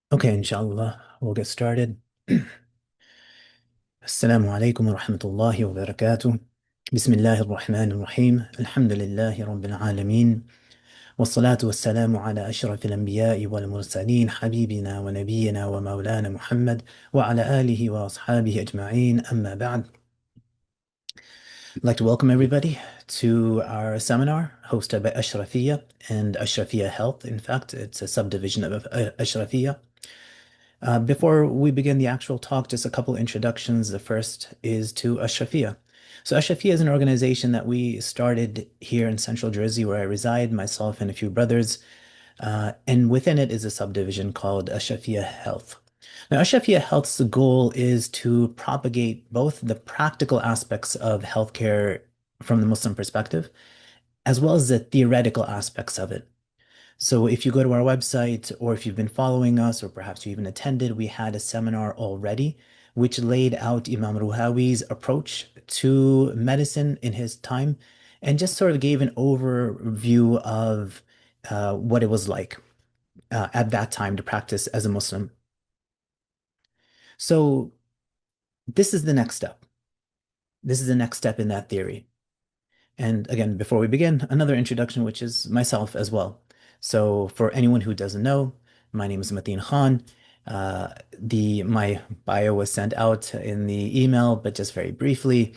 Okay, inshallah, we'll get started. Assalamu alaikum wa rahmatullahi wa barakatuh. Bismillahir Rahmanir Rahim. Alhamdulillahi Rabbil Alameen. والصلاة والسلام على أشرف الأنبياء والمرسلين حبيبنا ونبينا ومولانا محمد وعلى آله وأصحابه أجمعين أما بعد. I'd like to welcome everybody to our seminar hosted by Ashrafiyya and Ashrafiyya Health. In fact, it's a subdivision of Ashrafiyya. Before we begin the actual talk, just a couple introductions. The first is to Ashrafiyya. So Ashrafiyya is an organization that we started here in Central Jersey, where I reside, myself and a few brothers. And within it is a subdivision called Ashrafiyya Health. Now, Ashrafiyya Health's goal is to propagate both the practical aspects of healthcare from the Muslim perspective, as well as the theoretical aspects of it. So if you go to our website, or if you've been following us, or perhaps you even attended, we had a seminar already which laid out Imam Ruhawi's approach to medicine in his time and just sort of gave an overview of what it was like at that time to practice as a Muslim. So this is the next step. This is the next step in that theory. And again, before we begin, another introduction, which is myself as well. So for anyone who doesn't know, my name is Mateen Khan. My bio was sent out in the email, but just very briefly,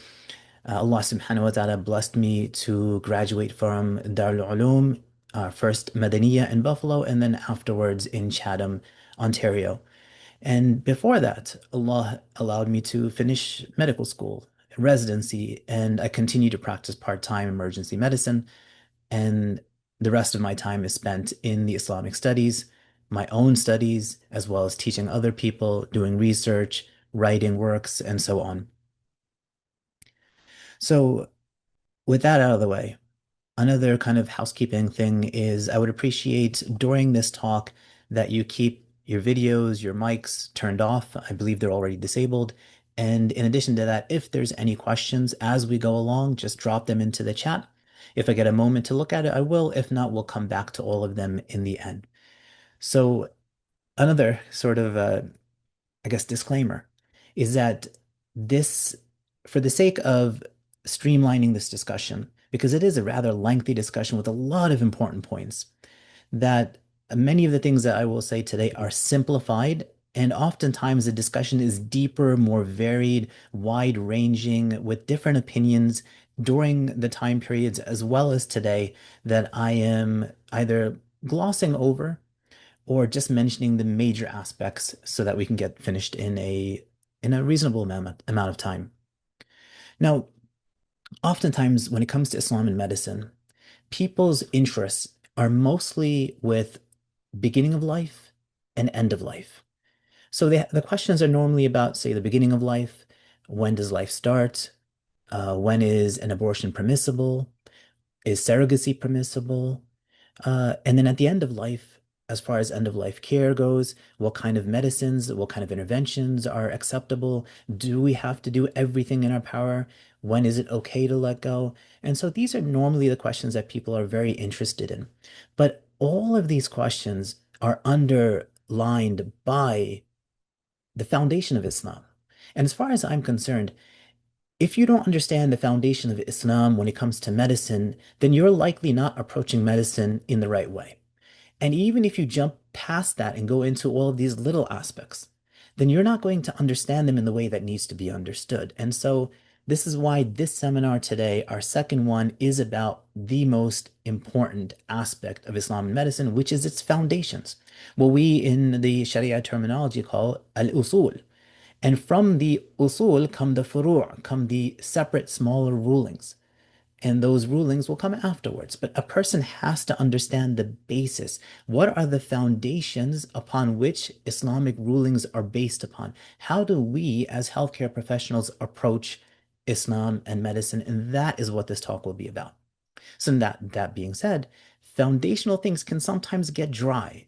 Allah subhanahu wa ta'ala blessed me to graduate from Darul Uloom, first Madaniya in Buffalo, and then afterwards in Chatham, Ontario. And before that, Allah allowed me to finish medical school, residency, and I continue to practice part-time emergency medicine. And the rest of my time is spent in the Islamic studies, my own studies, as well as teaching other people, doing research, writing works, and so on. So, with that out of the way, another kind of housekeeping thing is I would appreciate during this talk that you keep your videos, your mics turned off. I believe they're already disabled. And in addition to that, if there's any questions as we go along, just drop them into the chat. If I get a moment to look at it, I will. If not, we'll come back to all of them in the end. So another sort of I guess, disclaimer is that this, for the sake of streamlining this discussion, because it is a rather lengthy discussion with a lot of important points, that many of the things that I will say today are simplified. And oftentimes the discussion is deeper, more varied, wide-ranging, with different opinions during the time periods as well as today that I am either glossing over or just mentioning the major aspects so that we can get finished in a reasonable amount of time. Now, oftentimes when it comes to Islam and medicine, people's interests are mostly with beginning of life and end of life. So the questions are normally about, say, the beginning of life. When does life start? When is an abortion permissible? Is surrogacy permissible? And then at the end of life, as far as end of life care goes, what kind of medicines, what kind of interventions are acceptable? Do we have to do everything in our power? When is it okay to let go? And so these are normally the questions that people are very interested in. But all of these questions are underlined by the foundation of Islam. And as far as I'm concerned, if you don't understand the foundation of Islam when it comes to medicine, then you're likely not approaching medicine in the right way. And even if you jump past that and go into all of these little aspects, then you're not going to understand them in the way that needs to be understood. And so this is why this seminar today, our second one, is about the most important aspect of Islam and medicine, which is its foundations. What we in the Sharia terminology call al-usul. And from the usul come the furu', come the separate smaller rulings. And those rulings will come afterwards. But a person has to understand the basis. What are the foundations upon which Islamic rulings are based upon? How do we, as healthcare professionals, approach Islam and medicine? And that is what this talk will be about. So that being said, foundational things can sometimes get dry.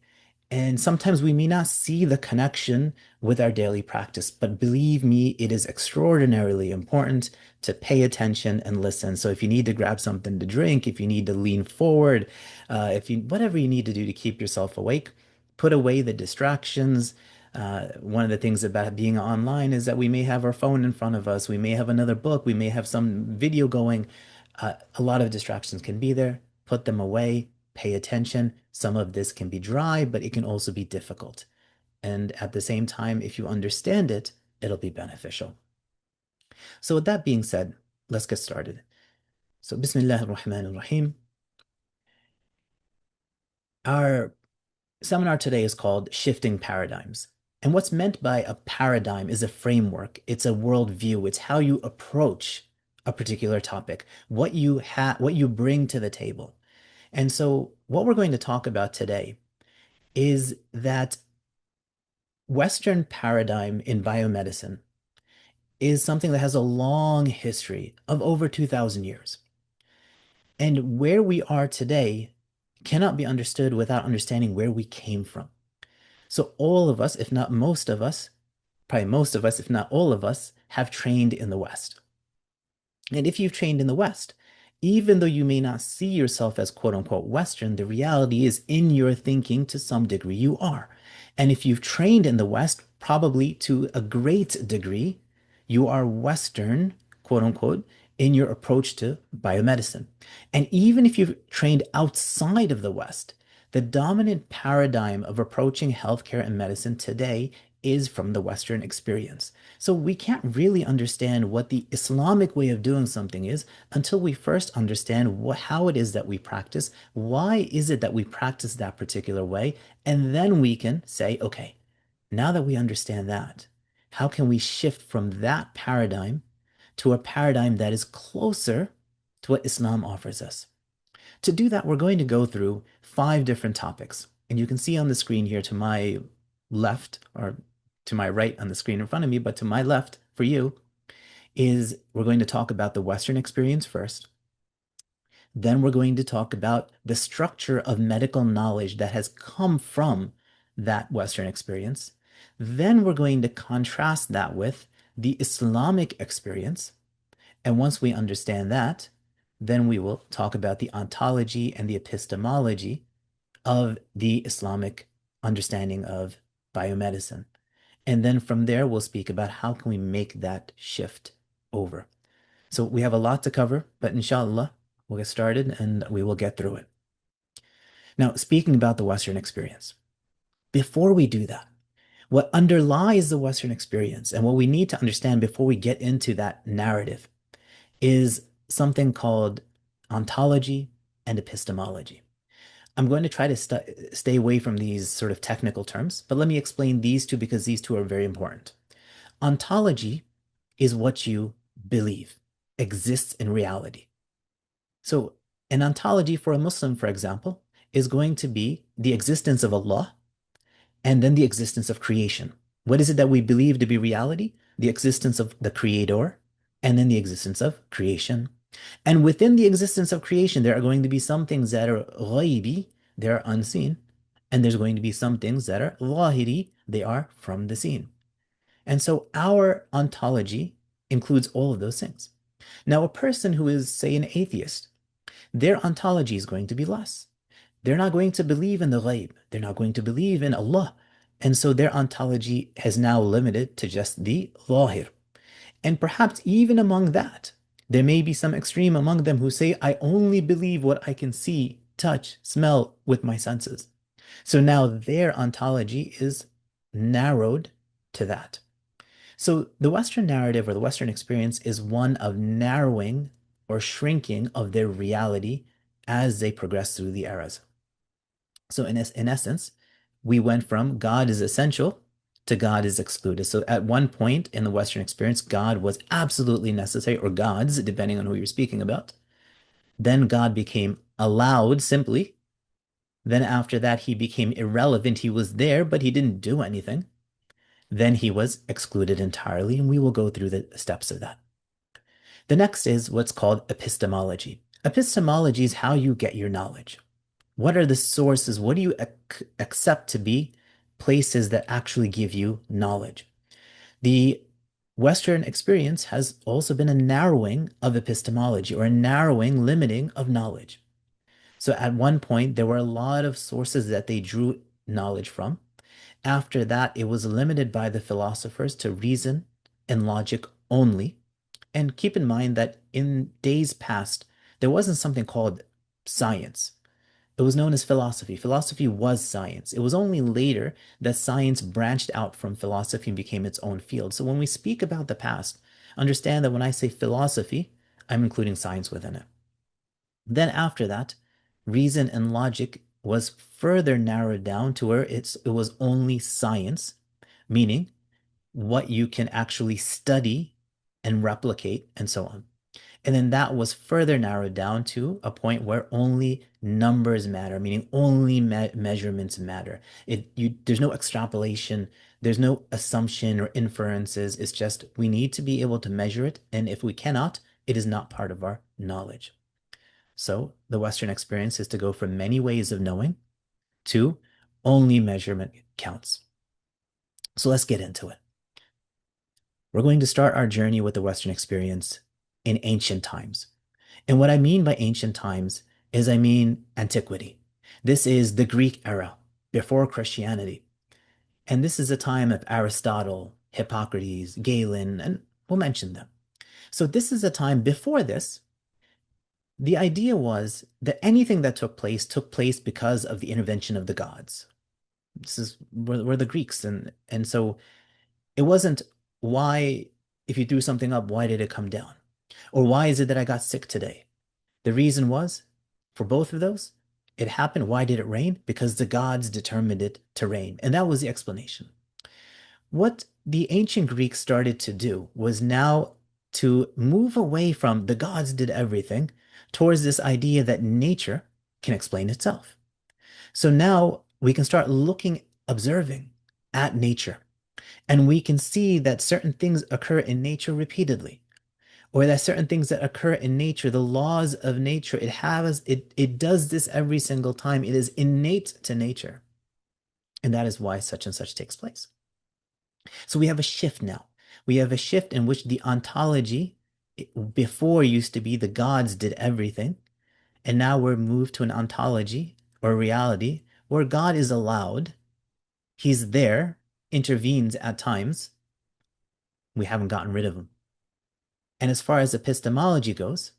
And sometimes we may not see the connection with our daily practice, but believe me, it is extraordinarily important to pay attention and listen. So if you need to grab something to drink, if you need to lean forward, if you whatever you need to do to keep yourself awake, put away the distractions. One of the things about being online is that we may have our phone in front of us, we may have another book, we may have some video going. A lot of distractions can be there. Put them away, pay attention. Some of this can be dry, but it can also be difficult. And at the same time, if you understand it, it'll be beneficial. So with that being said, let's get started. So Bismillah ar-Rahman ar-Rahim. Our seminar today is called Shifting Paradigms. And what's meant by a paradigm is a framework. It's a worldview. It's how you approach a particular topic, what you bring to the table. And so what we're going to talk about today is that Western paradigm in biomedicine is something that has a long history of over 2,000 years. And where we are today cannot be understood without understanding where we came from. So all of us, if not most of us, probably most of us, if not all of us, have trained in the West. And if you've trained in the West, even though you may not see yourself as quote unquote Western, the reality is in your thinking to some degree you are. And if you've trained in the West, probably to a great degree, you are Western, quote unquote, in your approach to biomedicine. And even if you've trained outside of the West, the dominant paradigm of approaching healthcare and medicine today is from the Western experience. So we can't really understand what the Islamic way of doing something is until we first understand how it is that we practice, why is it that we practice that particular way, and then we can say, okay, now that we understand that, how can we shift from that paradigm to a paradigm that is closer to what Islam offers us? To do that, we're going to go through 5 different topics. And you can see on the screen here to my left, or to my right on the screen in front of me, but to my left for you, is we're going to talk about the Western experience first. Then we're going to talk about the structure of medical knowledge that has come from that Western experience. Then we're going to contrast that with the Islamic experience. And once we understand that, then we will talk about the ontology and the epistemology of the Islamic understanding of biomedicine. And then from there, we'll speak about how can we make that shift over. So we have a lot to cover, but inshallah, we'll get started and we will get through it. Now, speaking about the Western experience, before we do that, what underlies the Western experience and what we need to understand before we get into that narrative is something called ontology and epistemology. I'm going to try to stay away from these sort of technical terms, but let me explain these two because these two are very important. Ontology is what you believe exists in reality. So an ontology for a Muslim, for example, is going to be the existence of Allah and then the existence of creation. What is it that we believe to be reality? The existence of the creator and then the existence of creation. And within the existence of creation, there are going to be some things that are ghaibi, they are unseen, and there's going to be some things that are zahiri, they are from the seen. And so our ontology includes all of those things. Now, a person who is, say, an atheist, their ontology is going to be less. They're not going to believe in the ghaib. They're not going to believe in Allah. And so their ontology has now limited to just the zahir. And perhaps even among that, there may be some extreme among them who say, I only believe what I can see, touch, smell with my senses. So now their ontology is narrowed to that. So the Western narrative or the Western experience is one of narrowing or shrinking of their reality as they progress through the eras. So in essence, we went from God is essential to God is excluded. So at one point in the Western experience, God was absolutely necessary, or gods, depending on who you're speaking about. Then God became allowed simply. Then after that, he became irrelevant. He was there, but he didn't do anything. Then he was excluded entirely, and we will go through the steps of that. The next is what's called epistemology. Epistemology is how you get your knowledge. What are the sources? What do you accept to be places that actually give you knowledge? The Western experience has also been a narrowing of epistemology or a narrowing, limiting of knowledge. So at one point, there were a lot of sources that they drew knowledge from. After that, it was limited by the philosophers to reason and logic only. And keep in mind that in days past, there wasn't something called science. It was known as philosophy. Philosophy was science. It was only later that science branched out from philosophy and became its own field. So when we speak about the past, understand that when I say philosophy, I'm including science within it. Then after that, reason and logic was further narrowed down to where it was only science, meaning what you can actually study and replicate and so on. And then that was further narrowed down to a point where only numbers matter, meaning only measurements matter. There's no extrapolation, there's no assumption or inferences. It's just we need to be able to measure it. And if we cannot, it is not part of our knowledge. So the Western experience is to go from many ways of knowing to only measurement counts. So let's get into it. We're going to start our journey with the Western experience in ancient times. And what I mean by ancient times is I mean antiquity. This is the Greek era before Christianity. And this is a time of Aristotle, Hippocrates, Galen, and we'll mention them. So this is a time before this. The idea was that anything that took place because of the intervention of the gods. This is we're the Greeks, and so it wasn't why, if you threw something up, why did it come down? Or why is it that I got sick today? The reason was, for both of those, it happened. Why did it rain? Because the gods determined it to rain. And that was the explanation. What the ancient Greeks started to do was now to move away from the gods did everything towards this idea that nature can explain itself. So now we can start looking, observing at nature, and we can see that certain things occur in nature repeatedly, or that certain things that occur in nature, the laws of nature, it does this every single time. It is innate to nature. And that is why such and such takes place. So we have a shift now. We have a shift in which the ontology before used to be the gods did everything. And now we're moved to an ontology or reality where God is allowed. He's there, intervenes at times. We haven't gotten rid of him. And as far as epistemology goes,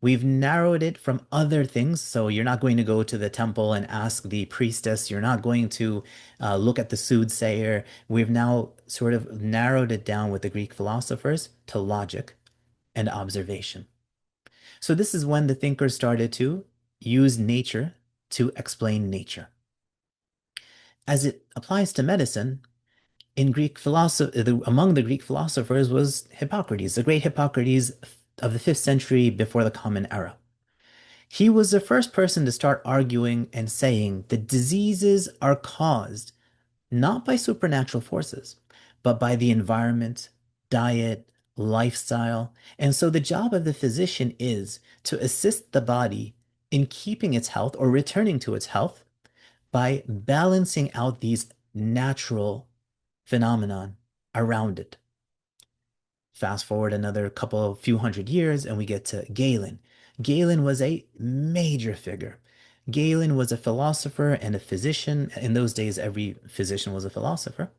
we've narrowed it from other things. So you're not going to go to the temple and ask the priestess. You're not going to look at the soothsayer. We've now sort of narrowed it down with the Greek philosophers to logic and observation. So this is when the thinkers started to use nature to explain nature. As it applies to medicine, in Greek philosophy, among the Greek philosophers was Hippocrates, the great Hippocrates of the 5th century before the Common Era. He was the first person to start arguing and saying that diseases are caused not by supernatural forces, but by the environment, diet, lifestyle. And so the job of the physician is to assist the body in keeping its health or returning to its health by balancing out these natural phenomenon around it. Fast forward another few hundred years, and we get to Galen. Galen was a major figure. Galen was a philosopher and a physician. In those days, every physician was a philosopher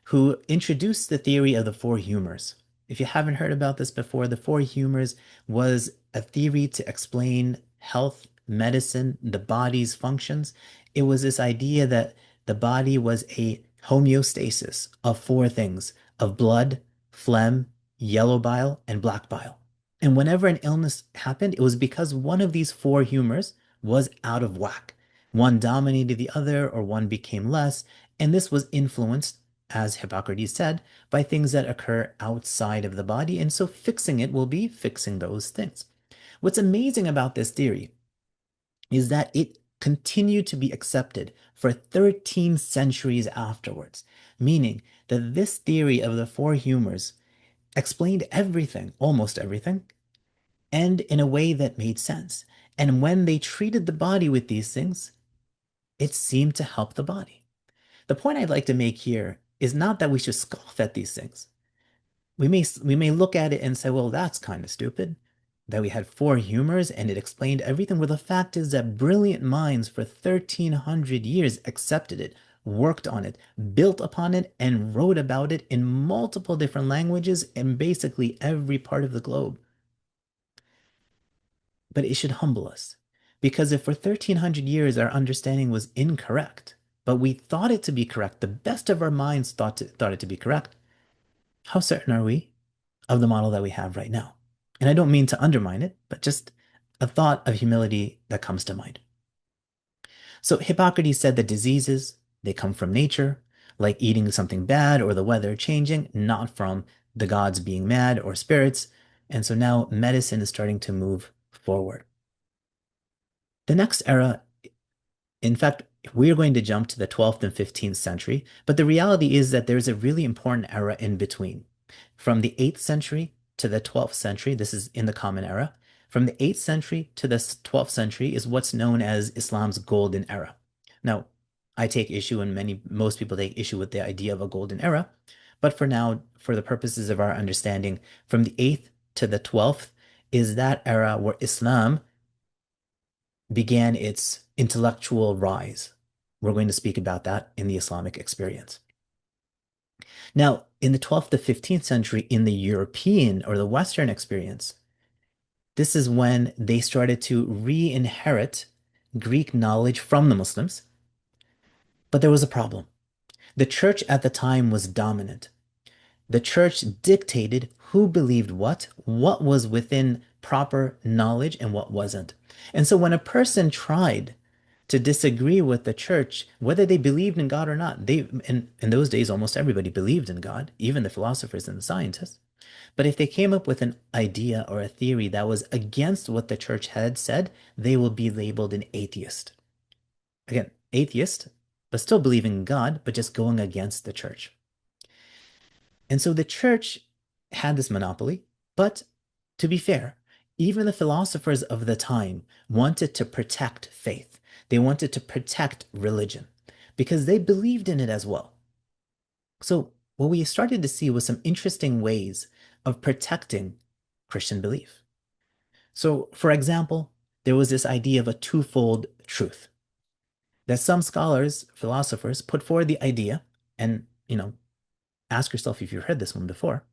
who introduced the theory of the four humors. If you haven't heard about this before, the four humors was a theory to explain health, medicine, the body's functions. It was this idea that the body was a homeostasis of four things of blood, phlegm, yellow bile, and black bile. And whenever an illness happened, it was because one of these four humors was out of whack. One dominated the other, or one became less, and this was influenced, as Hippocrates said, by things that occur outside of the body. And so fixing it will be fixing those things. What's amazing about this theory is that it continued to be accepted for 13 centuries afterwards, meaning that this theory of the four humors explained everything, almost everything, and in a way that made sense. And when they treated the body with these things, it seemed to help the body. The point I'd like to make here is not that we should scoff at these things. We may look at it and say, well, that's kind of stupid. that we had four humors and it explained everything. Where the fact is that brilliant minds for 1300 years accepted it, worked on it, built upon it, and wrote about it in multiple different languages in basically every part of the globe. But it should humble us. Because if for 1300 years our understanding was incorrect, but we thought it to be correct, the best of our minds thought it to be correct, how certain are we of the model that we have right now? And I don't mean to undermine it, but just a thought of humility that comes to mind. So Hippocrates said that diseases, they come from nature, like eating something bad or the weather changing, not from the gods being mad or spirits. And so now medicine is starting to move forward. The next era, in fact, we're going to jump to the 12th and 15th century, but the reality is that there's a really important era in between. From the 8th century to the 12th century, this is in the Common Era. From the 8th century to the 12th century is what's known as Islam's golden era. Now, I take issue, and most people take issue with the idea of a golden era, but for now, for the purposes of our understanding, from the 8th to the 12th is that era where Islam began its intellectual rise. We're going to speak about that in the Islamic experience. Now, in the 12th to 15th century, in the European or the Western experience, this is when they started to re-inherit Greek knowledge from the Muslims. But there was a problem. The church at the time was dominant. The church dictated who believed what was within proper knowledge and what wasn't. And so when a person tried to disagree with the church, whether they believed in God or not, in those days, almost everybody believed in God, even the philosophers and the scientists. But if they came up with an idea or a theory that was against what the church had said, they will be labeled an atheist. Again, atheist, but still believing in God, but just going against the church. And so the church had this monopoly, but to be fair, even the philosophers of the time wanted to protect faith. They wanted to protect religion because they believed in it as well. So what we started to see was some interesting ways of protecting Christian belief. So, for example, there was this idea of a twofold truth that some scholars, philosophers, put forward the idea, and ask yourself if you've heard this one before,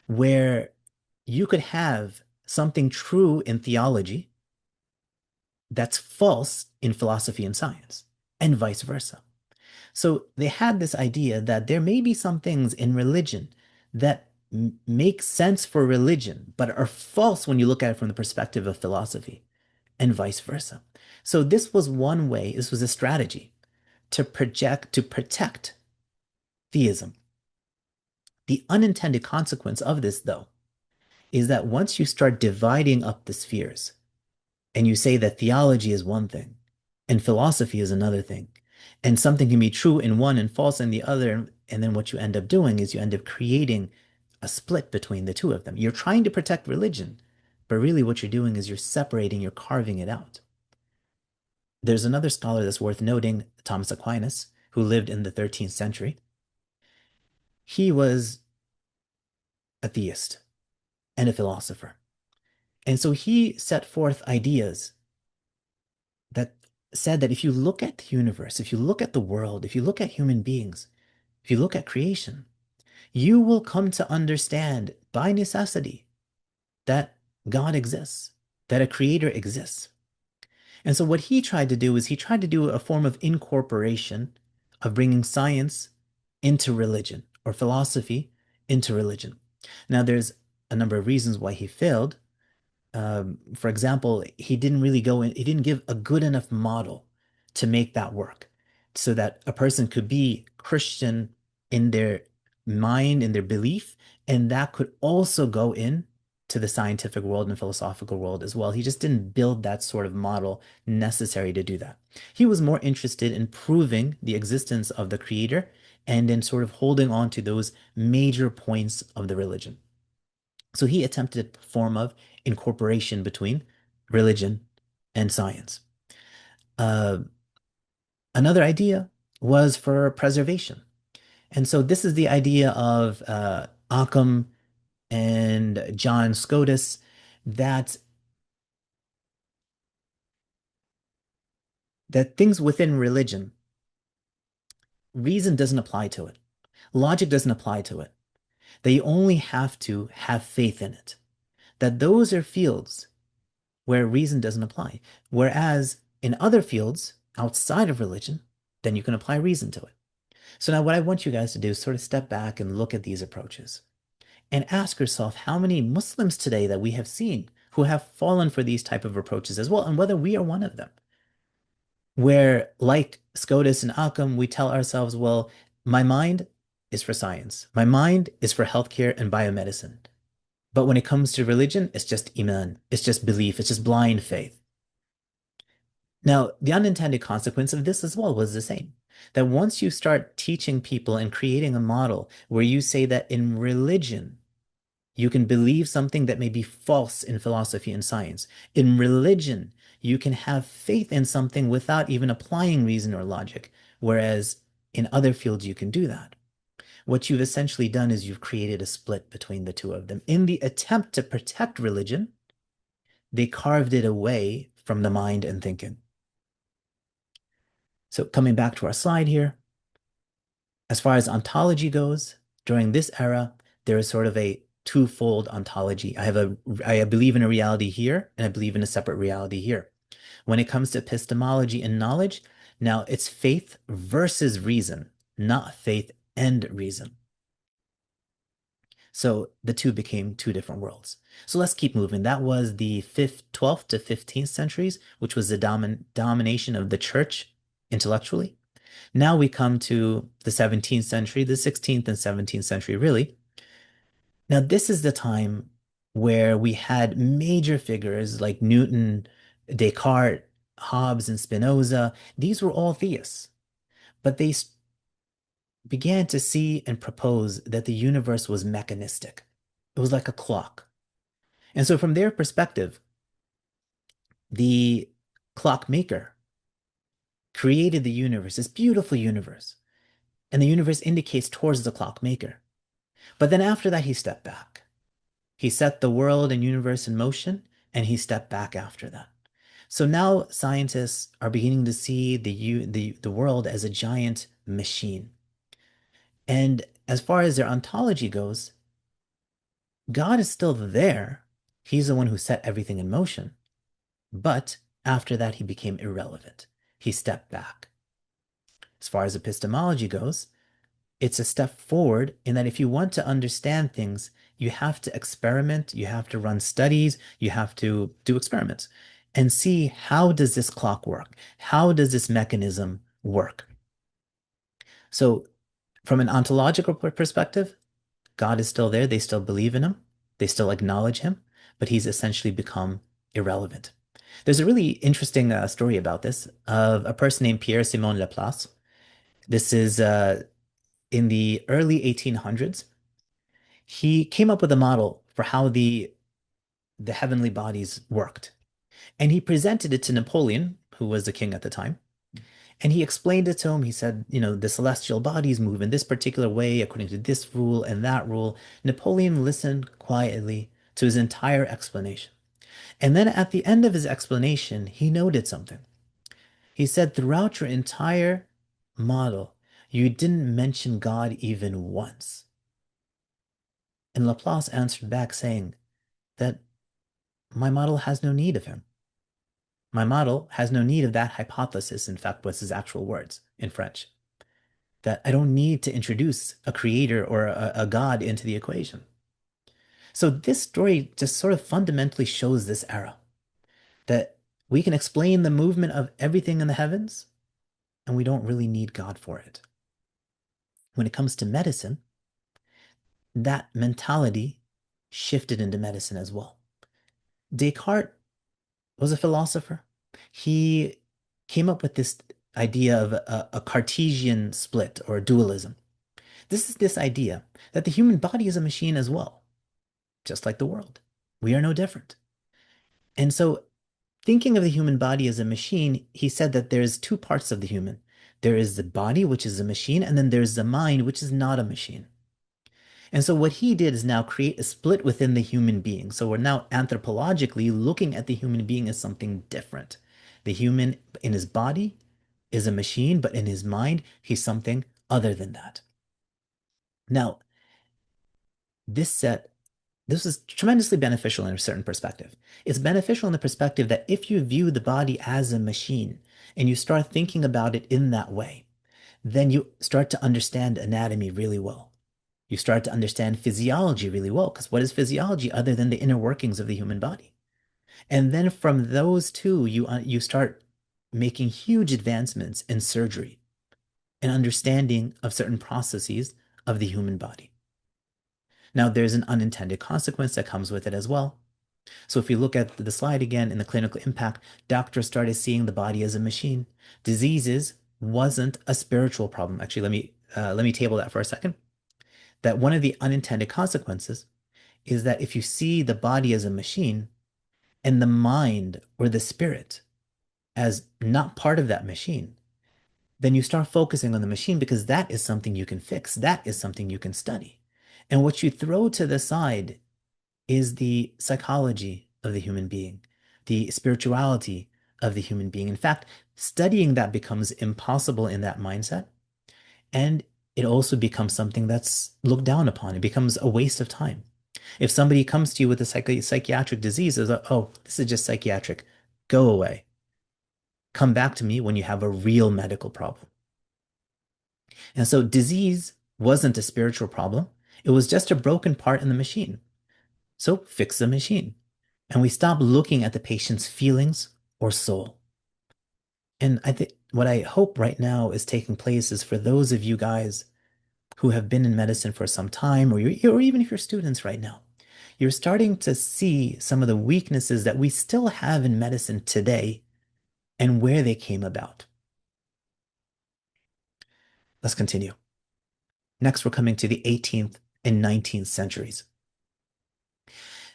where you could have something true in theology that's false in philosophy and science, and vice versa. So they had this idea that there may be some things in religion that make sense for religion, but are false when you look at it from the perspective of philosophy, and vice versa. So this was one way, this was a strategy to protect theism. The unintended consequence of this, though, is that once you start dividing up the spheres and you say that theology is one thing and philosophy is another thing, and something can be true in one and false in the other, and then what you end up doing is you end up creating a split between the two of them. You're trying to protect religion, but really what you're doing is you're separating, you're carving it out. There's another scholar that's worth noting, Thomas Aquinas, who lived in the 13th century. He was a theist and a philosopher. And so he set forth ideas that said that if you look at the universe, if you look at the world, if you look at human beings, if you look at creation, you will come to understand by necessity that God exists, that a creator exists. And so what he tried to do is he tried to do a form of incorporation of bringing science into religion or philosophy into religion. Now, there's a number of reasons why he failed. For example, he didn't really he didn't give a good enough model to make that work so that a person could be Christian in their mind, in their belief, and that could also go in to the scientific world and philosophical world as well. He just didn't build that sort of model necessary to do that. He was more interested in proving the existence of the creator and in sort of holding on to those major points of the religion. So he attempted a form of incorporation between religion and science. Uh, Another idea was for preservation. And so this is the idea of Occam and John Scotus, that things within religion, reason doesn't apply to it. Logic doesn't apply to it. They only have to have faith in it. That those are fields where reason doesn't apply. Whereas in other fields outside of religion, then you can apply reason to it. So now what I want you guys to do is sort of step back and look at these approaches and ask yourself how many Muslims today that we have seen who have fallen for these type of approaches as well, and whether we are one of them. Where, like Scotus and Occam, we tell ourselves, well, my mind is for science. My mind is for healthcare and biomedicine. But when it comes to religion, it's just iman. It's just belief. It's just blind faith. Now, the unintended consequence of this as well was the same. That once you start teaching people and creating a model where you say that in religion, you can believe something that may be false in philosophy and science. In religion, you can have faith in something without even applying reason or logic, whereas in other fields, you can do that. What you've essentially done is you've created a split between the two of them. In the attempt to protect religion, they carved it away from the mind and thinking. So coming back to our slide here, as far as ontology goes, during this era, there is sort of a twofold ontology. I believe in a reality here, and I believe in a separate reality here. When it comes to epistemology and knowledge, now it's faith versus reason, not faith and reason. So the two became two different worlds. So let's keep moving. That was the 12th to 15th centuries, which was the domination of the church intellectually. Now we come to the 17th century, the 16th and 17th century, really. Now, this is the time where we had major figures like Newton, Descartes, Hobbes, and Spinoza. These were all theists, but they began to see and propose that the universe was mechanistic. It was like a clock. And so, from their perspective, the clockmaker created the universe, this beautiful universe, and the universe indicates towards the clockmaker. But then after that, he stepped back. He set the world and universe in motion, and he stepped back after that. So now scientists are beginning to see the world as a giant machine. And as far as their ontology goes, God is still there. He's the one who set everything in motion. But after that, he became irrelevant. He stepped back. As far as epistemology goes, it's a step forward in that if you want to understand things, you have to experiment, you have to run studies, you have to do experiments and see how does this clock work? How does this mechanism work? So from an ontological perspective, God is still there. They still believe in him. They still acknowledge him, but he's essentially become irrelevant. There's a really interesting story about this of a person named Pierre-Simon Laplace. This is in the early 1800s. He came up with a model for how the heavenly bodies worked. And he presented it to Napoleon, who was the king at the time. And he explained it to him. He said, the celestial bodies move in this particular way according to this rule and that rule. Napoleon listened quietly to his entire explanation. And then at the end of his explanation, he noted something. He said, throughout your entire model, you didn't mention God even once. And Laplace answered back saying that my model has no need of him. My model has no need of that hypothesis, in fact, was his actual words in French. That I don't need to introduce a creator or a God into the equation. So this story just sort of fundamentally shows this era that we can explain the movement of everything in the heavens, and we don't really need God for it. When it comes to medicine, that mentality shifted into medicine as well. Descartes was a philosopher. He came up with this idea of a Cartesian split or dualism. This is this idea that the human body is a machine as well, just like the world. We are no different. And so thinking of the human body as a machine, he said that there's two parts of the human. There is the body, which is a machine, and then there's the mind, which is not a machine. And so what he did is now create a split within the human being. So we're now anthropologically looking at the human being as something different. The human in his body is a machine, but in his mind, he's something other than that. Now, this set, this is tremendously beneficial in a certain perspective. It's beneficial in the perspective that if you view the body as a machine and you start thinking about it in that way, then you start to understand anatomy really well. You start to understand physiology really well, because what is physiology other than the inner workings of the human body? And then from those two, you start making huge advancements in surgery and understanding of certain processes of the human body. Now, there's an unintended consequence that comes with it as well. So if you look at the slide again in the clinical impact, doctors started seeing the body as a machine. Diseases wasn't a spiritual problem. Actually, let me table that for a second. That one of the unintended consequences is that if you see the body as a machine and the mind or the spirit as not part of that machine, then you start focusing on the machine because that is something you can fix. That is something you can study. And what you throw to the side is the psychology of the human being, the spirituality of the human being. In fact, studying that becomes impossible in that mindset. And it also becomes something that's looked down upon. It becomes a waste of time. If somebody comes to you with a psychiatric disease, is oh, this is just psychiatric, go away. Come back to me when you have a real medical problem. And so disease wasn't a spiritual problem. It was just a broken part in the machine. So fix the machine. And we stop looking at the patient's feelings or soul. And I think what I hope right now is taking place is for those of you guys who have been in medicine for some time, or even if you're students right now, you're starting to see some of the weaknesses that we still have in medicine today and where they came about. Let's continue. Next, we're coming to the 18th and 19th centuries.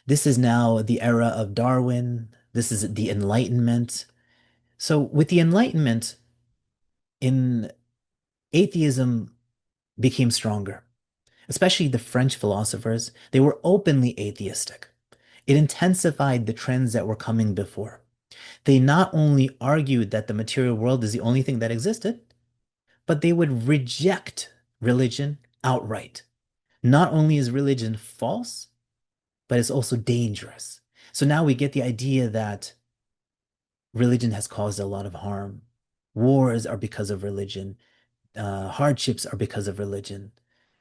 This is now the era of Darwin. This is the Enlightenment. So with the Enlightenment, in atheism became stronger, especially the French philosophers. They were openly atheistic. It intensified the trends that were coming before. They not only argued that the material world is the only thing that existed, but they would reject religion outright. Not only is religion false, but it's also dangerous. So now we get the idea that religion has caused a lot of harm. Wars are because of religion. Hardships are because of religion.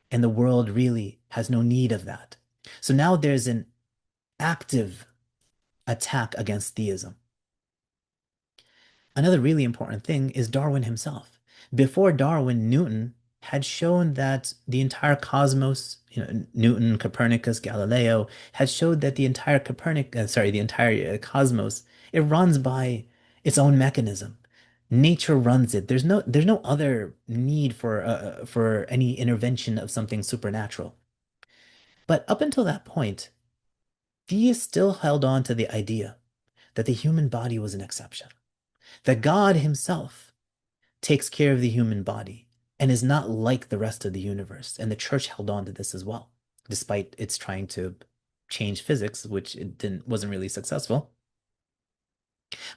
And the world really has no need of that. So now there's an active attack against theism. Another really important thing is Darwin himself. Before Darwin, Newton had shown that the entire cosmos, Newton, Copernicus, Galileo, had showed that the entire cosmos, it runs by its own mechanism. Nature runs it. There's no other need for any intervention of something supernatural. But up until that point, theists still held on to the idea that the human body was an exception, that God himself takes care of the human body and is not like the rest of the universe. And the church held on to this as well, despite its trying to change physics, which it wasn't really successful.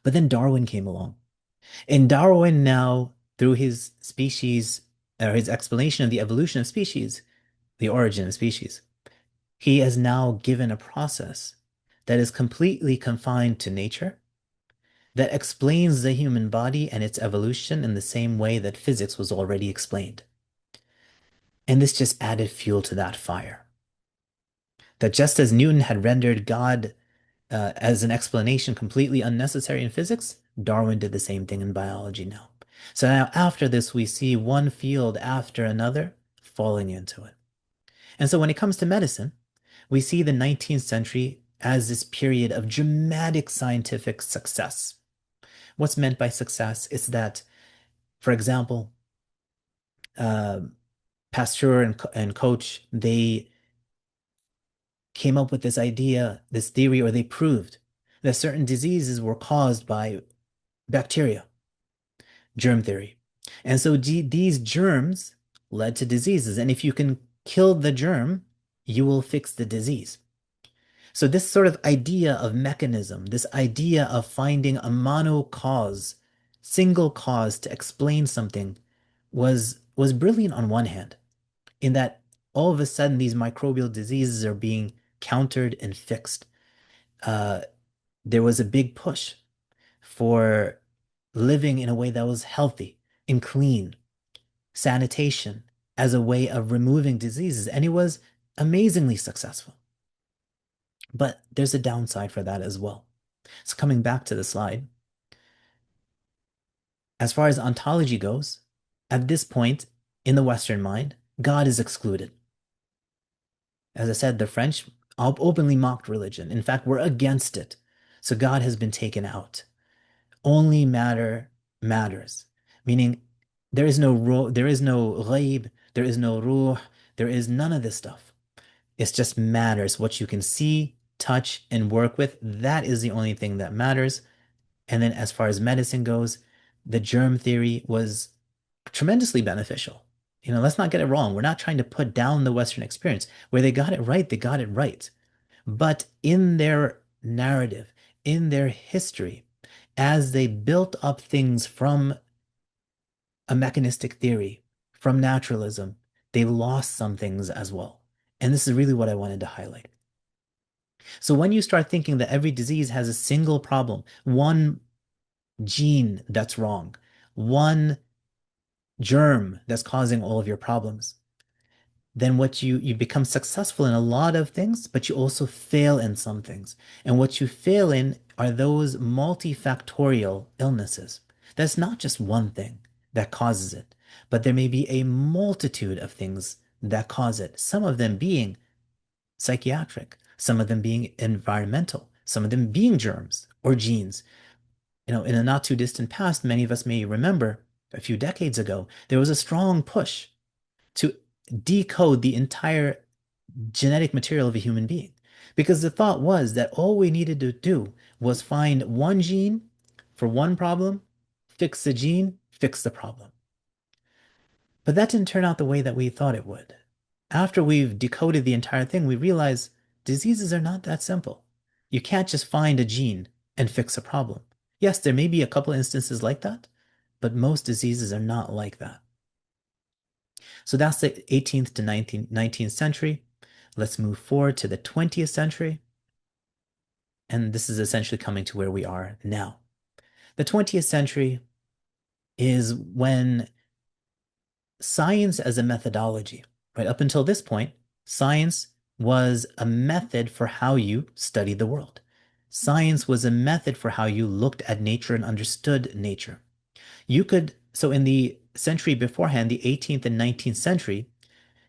But then Darwin came along. And Darwin now, through his species, or his explanation of the evolution of species, the origin of species, he has now given a process that is completely confined to nature, that explains the human body and its evolution in the same way that physics was already explained. And this just added fuel to that fire. That just as Newton had rendered God as an explanation completely unnecessary in physics, Darwin did the same thing in biology now. So now after this, we see one field after another falling into it. And so when it comes to medicine, we see the 19th century as this period of dramatic scientific success. What's meant by success is that, for example, uh, Pasteur and Koch, they came up with this idea, this theory, or they proved that certain diseases were caused by bacteria, germ theory. And so these germs led to diseases. And if you can kill the germ, you will fix the disease. So this sort of idea of mechanism, this idea of finding a mono cause, single cause to explain something was brilliant on one hand, in that all of a sudden these microbial diseases are being countered and fixed. Uh, there was a big push for living in a way that was healthy and clean, sanitation as a way of removing diseases, and it was amazingly successful. But there's a downside for that as well. So coming back to the slide, as far as ontology goes, at this point in the Western mind, God is excluded. As I said, the French openly mocked religion. In fact, we're against it. So God has been taken out. Only matter matters, meaning there is no ghaib, there is no ruh, there is none of this stuff. It just matters what you can see, touch, and work with. That is the only thing that matters. And then as far as medicine goes, the germ theory was tremendously beneficial. Let's not get it wrong. We're not trying to put down the Western experience. Where they got it right, they got it right. But in their narrative, in their history, as they built up things from a mechanistic theory, from naturalism, they lost some things as well. And this is really what I wanted to highlight. So when you start thinking that every disease has a single problem, one gene that's wrong, one germ that's causing all of your problems, then what you become successful in a lot of things, but you also fail in some things. And what you fail in are those multifactorial illnesses. That's not just one thing that causes it, but there may be a multitude of things that cause it. Some of them being psychiatric, some of them being environmental, some of them being germs or genes. In a not too distant past, many of us may remember a few decades ago, there was a strong push to decode the entire genetic material of a human being. Because the thought was that all we needed to do was find one gene for one problem, fix the gene, fix the problem. But that didn't turn out the way that we thought it would. After we've decoded the entire thing, we realize diseases are not that simple. You can't just find a gene and fix a problem. Yes, there may be a couple instances like that, but most diseases are not like that. So that's the 18th to 19th century. Let's move forward to the 20th century. And this is essentially coming to where we are now. The 20th century is when science as a methodology, right? Up until this point, science was a method for how you studied the world. Science was a method for how you looked at nature and understood nature. So in the century beforehand, the 18th and 19th century,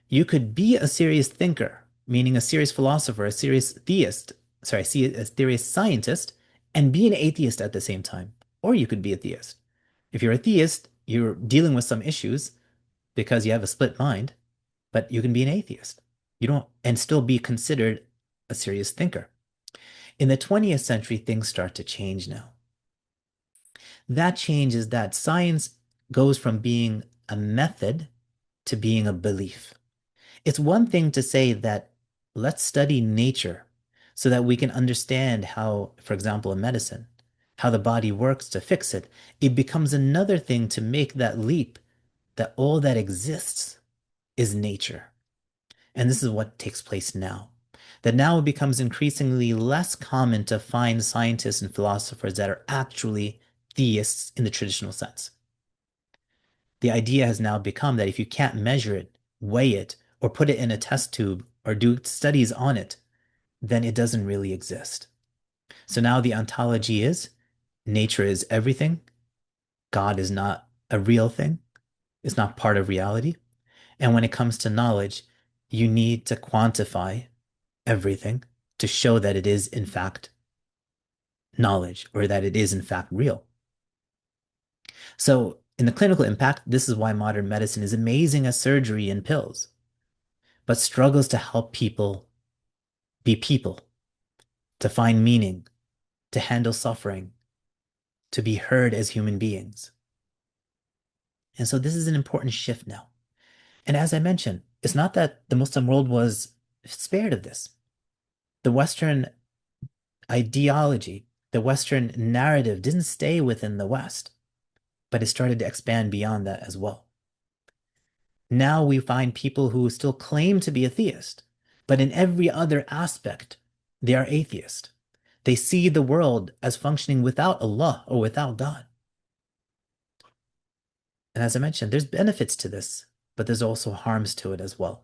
you could be a serious thinker, meaning a serious philosopher, a serious theist, sorry, a serious scientist, and be an atheist at the same time. Or you could be a theist. If you're a theist, you're dealing with some issues because you have a split mind, but you can be an atheist. You don't, and still be considered a serious thinker. In the 20th century, things start to change now. That change is that science goes from being a method to being a belief. It's one thing to say that let's study nature so that we can understand how, for example, in medicine, how the body works to fix it. It becomes another thing to make that leap that all that exists is nature. And this is what takes place now. That now it becomes increasingly less common to find scientists and philosophers that are actually theists in the traditional sense. The idea has now become that if you can't measure it, weigh it, or put it in a test tube or do studies on it, then it doesn't really exist. So now the ontology is nature is everything. God is not a real thing. It's not part of reality. And when it comes to knowledge, you need to quantify everything to show that it is in fact knowledge or that it is in fact real. So in the clinical impact, this is why modern medicine is amazing as surgery and pills, but struggles to help people be people, to find meaning, to handle suffering, to be heard as human beings. And so this is an important shift now. And as I mentioned, it's not that the Muslim world was spared of this. The Western ideology, the Western narrative didn't stay within the West, but it started to expand beyond that as well. Now we find people who still claim to be a theist, but in every other aspect, they are atheist. They see the world as functioning without Allah or without God. And as I mentioned, there's benefits to this, but there's also harms to it as well.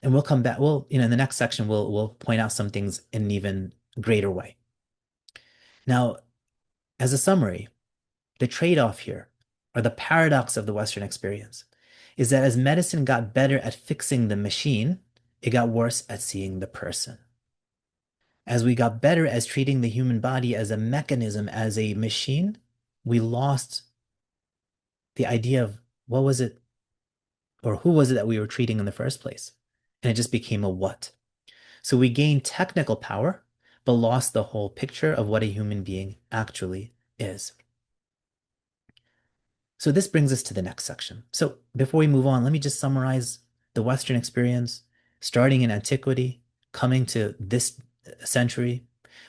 And we'll come back. In the next section, we'll point out some things in an even greater way. Now, as a summary, the trade-off here, or the paradox of the Western experience, is that as medicine got better at fixing the machine, it got worse at seeing the person. As we got better at treating the human body as a mechanism, as a machine, we lost the idea of what was it or who was it that we were treating in the first place. And it just became a what. So we gained technical power, but lost the whole picture of what a human being actually is. So this brings us to the next section. So before we move on, let me just summarize the Western experience, starting in antiquity, coming to this century,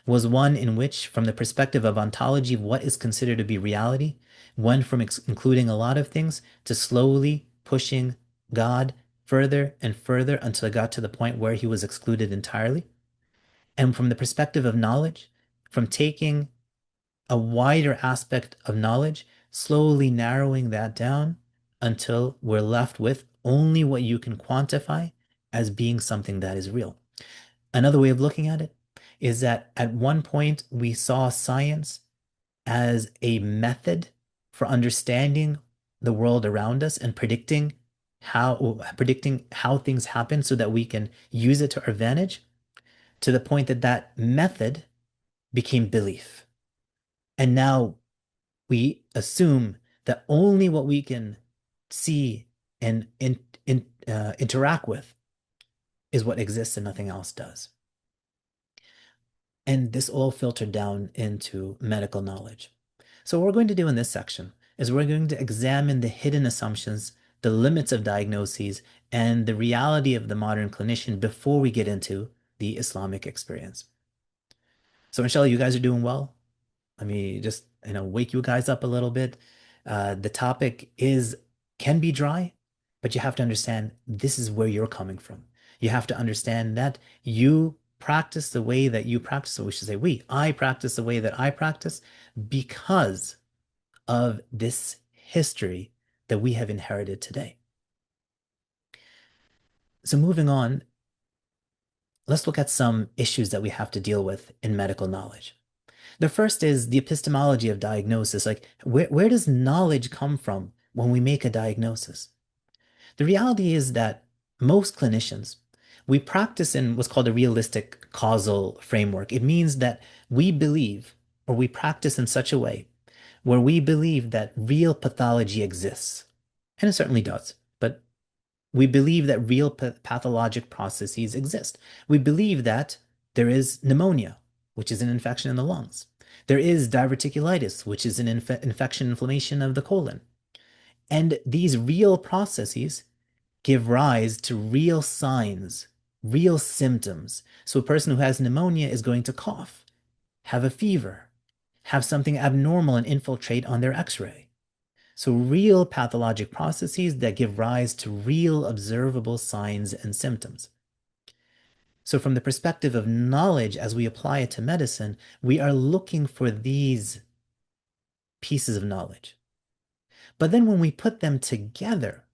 was one in which, from the perspective of ontology, what is considered to be reality, went from including a lot of things to slowly pushing God further and further until it got to the point where he was excluded entirely. And from the perspective of knowledge, from taking a wider aspect of knowledge, slowly narrowing that down until we're left with only what you can quantify as being something that is real. Another way of looking at it is that at one point we saw science as a method for understanding the world around us and predicting how things happen so that we can use it to our advantage, to the point that that method became belief. And now we assume that only what we can see and interact with is what exists and nothing else does. And this all filtered down into medical knowledge. So what we're going to do in this section is we're going to examine the hidden assumptions, the limits of diagnoses, and the reality of the modern clinician before we get into the Islamic experience. So inshallah, you guys are doing well. Let me just, wake you guys up a little bit. The topic can be dry, but you have to understand this is where you're coming from. You have to understand that you practice the way that you practice. So we should say, I practice the way that I practice because of this history that we have inherited today. So moving on, let's look at some issues that we have to deal with in medical knowledge. The first is the epistemology of diagnosis. Like, where does knowledge come from when we make a diagnosis? The reality is that most clinicians, we practice in what's called a realistic causal framework. It means that we believe or we practice in such a way where we believe that real pathology exists. And it certainly does. But we believe that real pathologic processes exist. We believe that there is pneumonia, which is an infection in the lungs. There is diverticulitis, which is an infection, inflammation of the colon. And these real processes give rise to real signs, real symptoms. So a person who has pneumonia is going to cough, have a fever, have something abnormal and infiltrate on their x-ray. So real pathologic processes that give rise to real observable signs and symptoms. So from the perspective of knowledge, as we apply it to medicine, we are looking for these pieces of knowledge. But then when we put them together,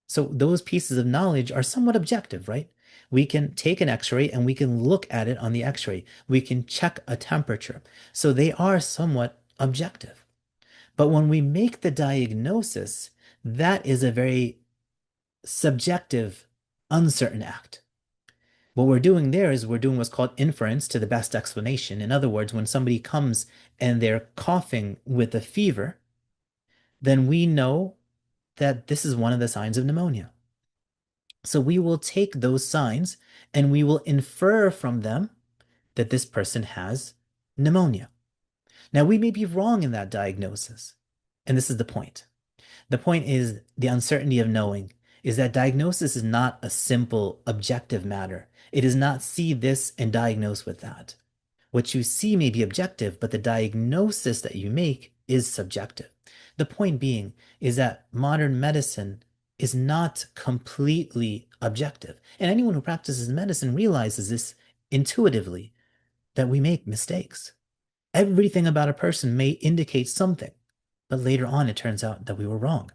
so those pieces of knowledge are somewhat objective, right? We can take an x-ray and we can look at it on the x-ray. We can check a temperature. So they are somewhat objective. But when we make the diagnosis, that is a very subjective, uncertain act. What we're doing there is we're doing what's called inference to the best explanation. In other words, when somebody comes and they're coughing with a fever, then we know that this is one of the signs of pneumonia. So we will take those signs and we will infer from them that this person has pneumonia. Now, we may be wrong in that diagnosis. And this is the point. The point is the uncertainty of knowing is that diagnosis is not a simple objective matter. It is not see this and diagnose with that. What you see may be objective, but the diagnosis that you make is subjective. The point being is that modern medicine is not completely objective. And anyone who practices medicine realizes this intuitively, that we make mistakes. Everything about a person may indicate something, but later on it turns out that we were wrong.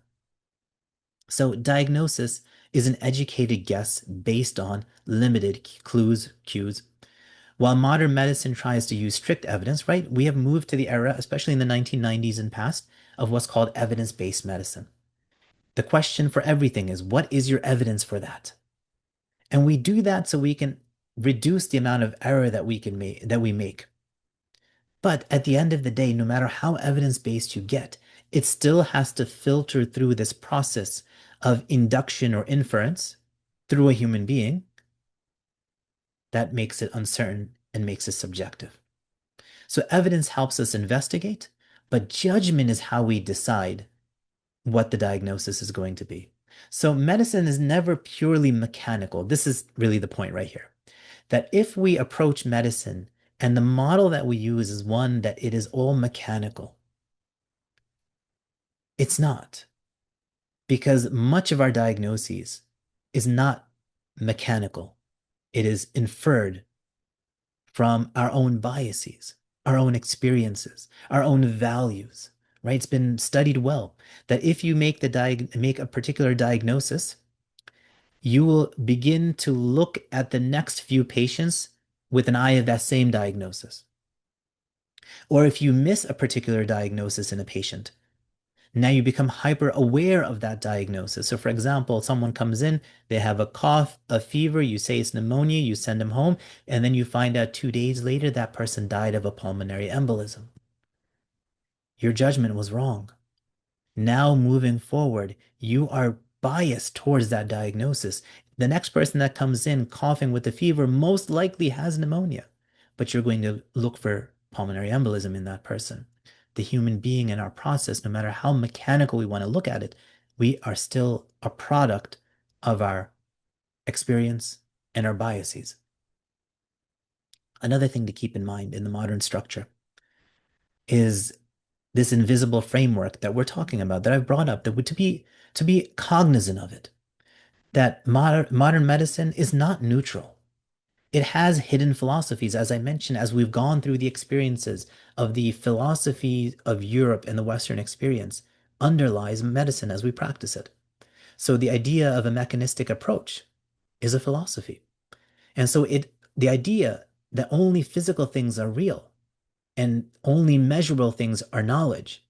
So diagnosis is an educated guess based on limited clues, cues. While modern medicine tries to use strict evidence, right? We have moved to the era, especially in the 1990s and past, of what's called evidence-based medicine. The question for everything is, what is your evidence for that? And we do that so we can reduce the amount of error that we make. But at the end of the day, no matter how evidence-based you get, it still has to filter through this process of induction or inference through a human being that makes it uncertain and makes it subjective. So evidence helps us investigate, but judgment is how we decide what the diagnosis is going to be. So medicine is never purely mechanical. This is really the point right here. That if we approach medicine and the model that we use is one that it is all mechanical, it's not. Because much of our diagnoses is not mechanical. It is inferred from our own biases, our own experiences, our own values, right? It's been studied well that if you make a particular diagnosis, you will begin to look at the next few patients with an eye of that same diagnosis. Or if you miss a particular diagnosis in a patient, now you become hyper aware of that diagnosis. So for example, someone comes in, they have a cough, a fever, you say it's pneumonia, you send them home, and then you find out 2 days later that person died of a pulmonary embolism. Your judgment was wrong. Now moving forward, you are biased towards that diagnosis. The next person that comes in coughing with a fever most likely has pneumonia, but you're going to look for pulmonary embolism in that person. The human being in our process, no matter how mechanical we want to look at it, we are still a product of our experience and our biases. Another thing to keep in mind in the modern structure is this invisible framework that we're talking about, that I've brought up, that to be cognizant of it, that modern medicine is not neutral. It has hidden philosophies, as I mentioned, as we've gone through the experiences of the philosophy of Europe and the Western experience underlies medicine as we practice it. So the idea of a mechanistic approach is a philosophy. And so the idea that only physical things are real and only measurable things are knowledge,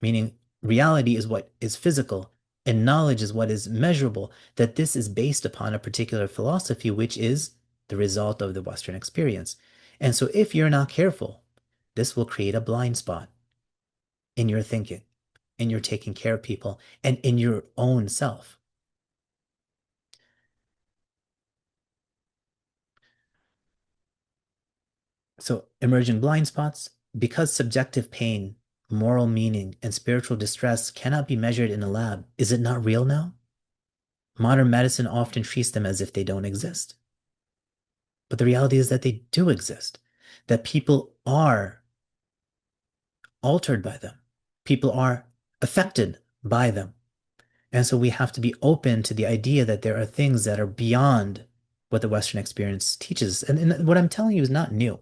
meaning reality is what is physical and knowledge is what is measurable, that this is based upon a particular philosophy, which is the result of the Western experience. And so if you're not careful, this will create a blind spot in your thinking, in your taking care of people, and in your own self. So emerging blind spots, because subjective pain, moral meaning, and spiritual distress cannot be measured in a lab, is it not real now? Modern medicine often treats them as if they don't exist. But the reality is that they do exist, that people are altered by them, people are affected by them. And so we have to be open to the idea that there are things that are beyond what the Western experience teaches. And what I'm telling you is not new.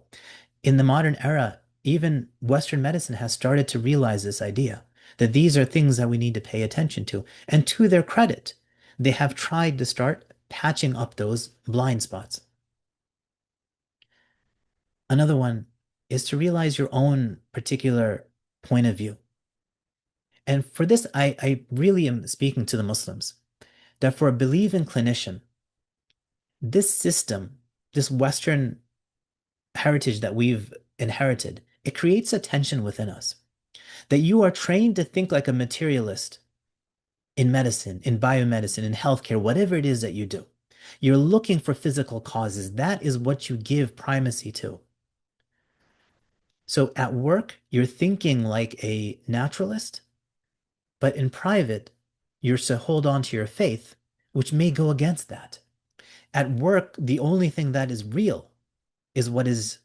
In the modern era, even Western medicine has started to realize this idea that these are things that we need to pay attention to. And to their credit, they have tried to start patching up those blind spots. Another one is to realize your own particular point of view. And for this, I really am speaking to the Muslims that for a believing clinician, this system, this Western heritage that we've inherited, it creates a tension within us that you are trained to think like a materialist in medicine, in biomedicine, in healthcare, whatever it is that you do. You're looking for physical causes. That is what you give primacy to. So at work, you're thinking like a naturalist, but in private, you're to hold on to your faith, which may go against that. At work, the only thing that is real is what is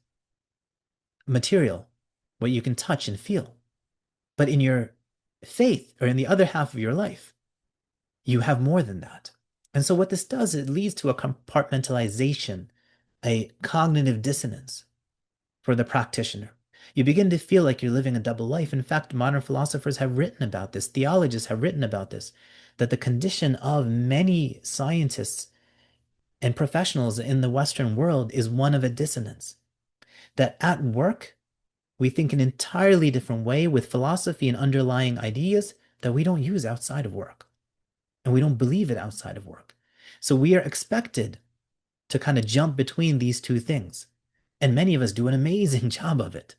material, what you can touch and feel. But in your faith or in the other half of your life, you have more than that. And so what this does, it leads to a compartmentalization, a cognitive dissonance for the practitioner. You begin to feel like you're living a double life. In fact, modern philosophers have written about this, theologists have written about this, that the condition of many scientists and professionals in the Western world is one of a dissonance. That at work, we think an entirely different way with philosophy and underlying ideas that we don't use outside of work. And we don't believe it outside of work. So we are expected to kind of jump between these two things. And many of us do an amazing job of it.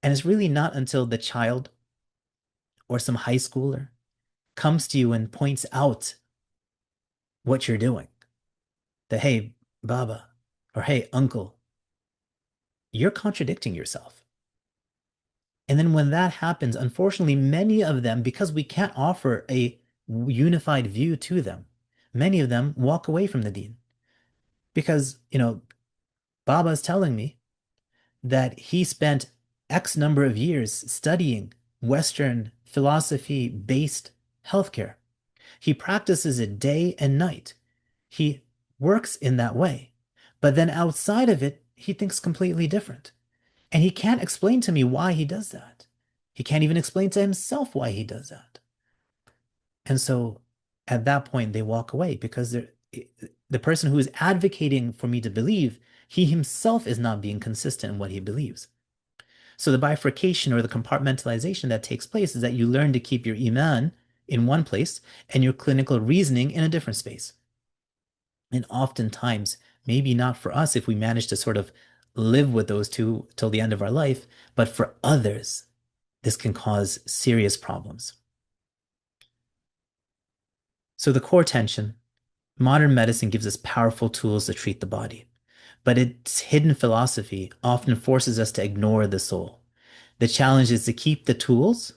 And it's really not until the child or some high schooler comes to you and points out what you're doing. That, hey, Baba, or hey, uncle, you're contradicting yourself. And then when that happens, unfortunately, many of them, because we can't offer a unified view to them, many of them walk away from the deen. Because, Baba is telling me that he spent X number of years studying Western philosophy-based healthcare. He practices it day and night. He works in that way. But then outside of it, he thinks completely different. And he can't explain to me why he does that. He can't even explain to himself why he does that. And so at that point, they walk away because the person who is advocating for me to believe, he himself is not being consistent in what he believes. So the bifurcation or the compartmentalization that takes place is that you learn to keep your iman in one place and your clinical reasoning in a different space. And oftentimes, maybe not for us if we manage to sort of live with those two till the end of our life, but for others, this can cause serious problems. So the core tension, modern medicine gives us powerful tools to treat the body, but its hidden philosophy often forces us to ignore the soul. The challenge is to keep the tools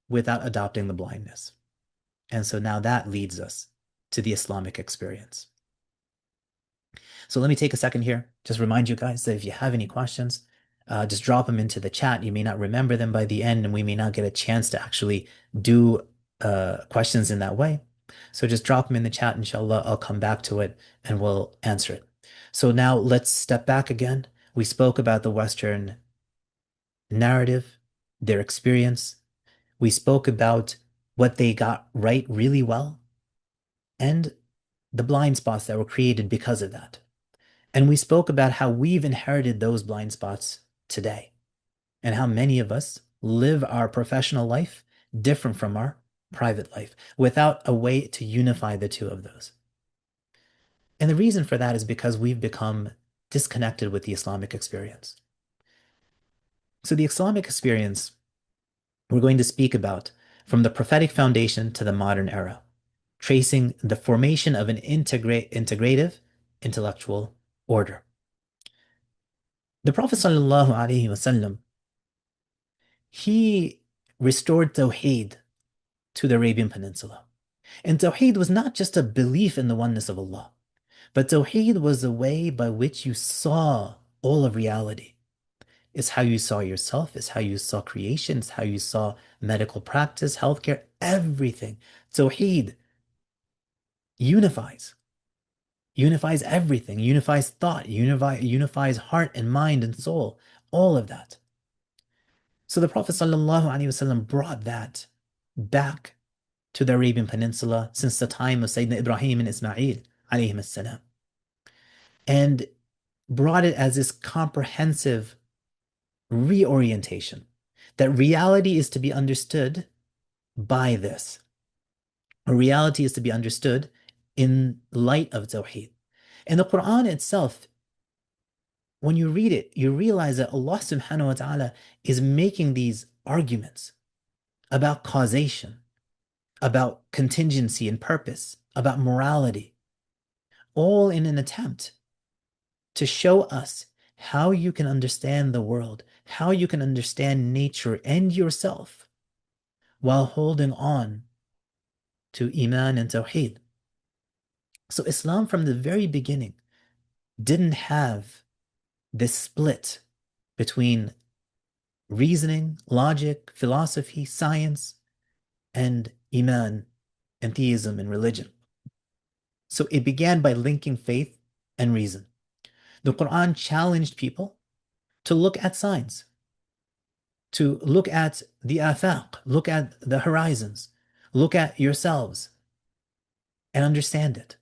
without adopting the blindness. And so now that leads us to the Islamic experience. So let me take a second here. Just remind you guys that if you have any questions, just drop them into the chat. You may not remember them by the end, and we may not get a chance to actually do questions in that way. So just drop them in the chat. Inshallah, I'll come back to it and we'll answer it. So now let's step back again. We spoke about the Western narrative, their experience. We spoke about what they got right really well and the blind spots that were created because of that. And we spoke about how we've inherited those blind spots today and how many of us live our professional life different from our private life without a way to unify the two of those. And the reason for that is because we've become disconnected with the Islamic experience. So the Islamic experience we're going to speak about from the prophetic foundation to the modern era, tracing the formation of an integrative intellectual order. The Prophet ﷺ, he restored Tawheed to the Arabian Peninsula. And Tawheed was not just a belief in the oneness of Allah, but Tawheed was a way by which you saw all of reality. It's how you saw yourself, it's how you saw creation, it's how you saw medical practice, healthcare, everything. Tawheed unifies everything, unifies thought, unifies heart and mind and soul, all of that. So the Prophet ﷺ brought that back to the Arabian Peninsula since the time of Sayyidina Ibrahim and Ismail alayhim salam, and brought it as this comprehensive reorientation, that reality is to be understood by this. A reality is to be understood in light of Tawheed. And the Quran itself, when you read it, you realize that Allah subhanahu wa ta'ala is making these arguments about causation, about contingency and purpose, about morality, all in an attempt to show us how you can understand the world, how you can understand nature and yourself while holding on to Iman and Tawheed. So Islam from the very beginning didn't have this split between reasoning, logic, philosophy, science, and iman and theism and religion. So it began by linking faith and reason. The Quran challenged people to look at signs, to look at the afaq, look at the horizons, look at yourselves and understand it.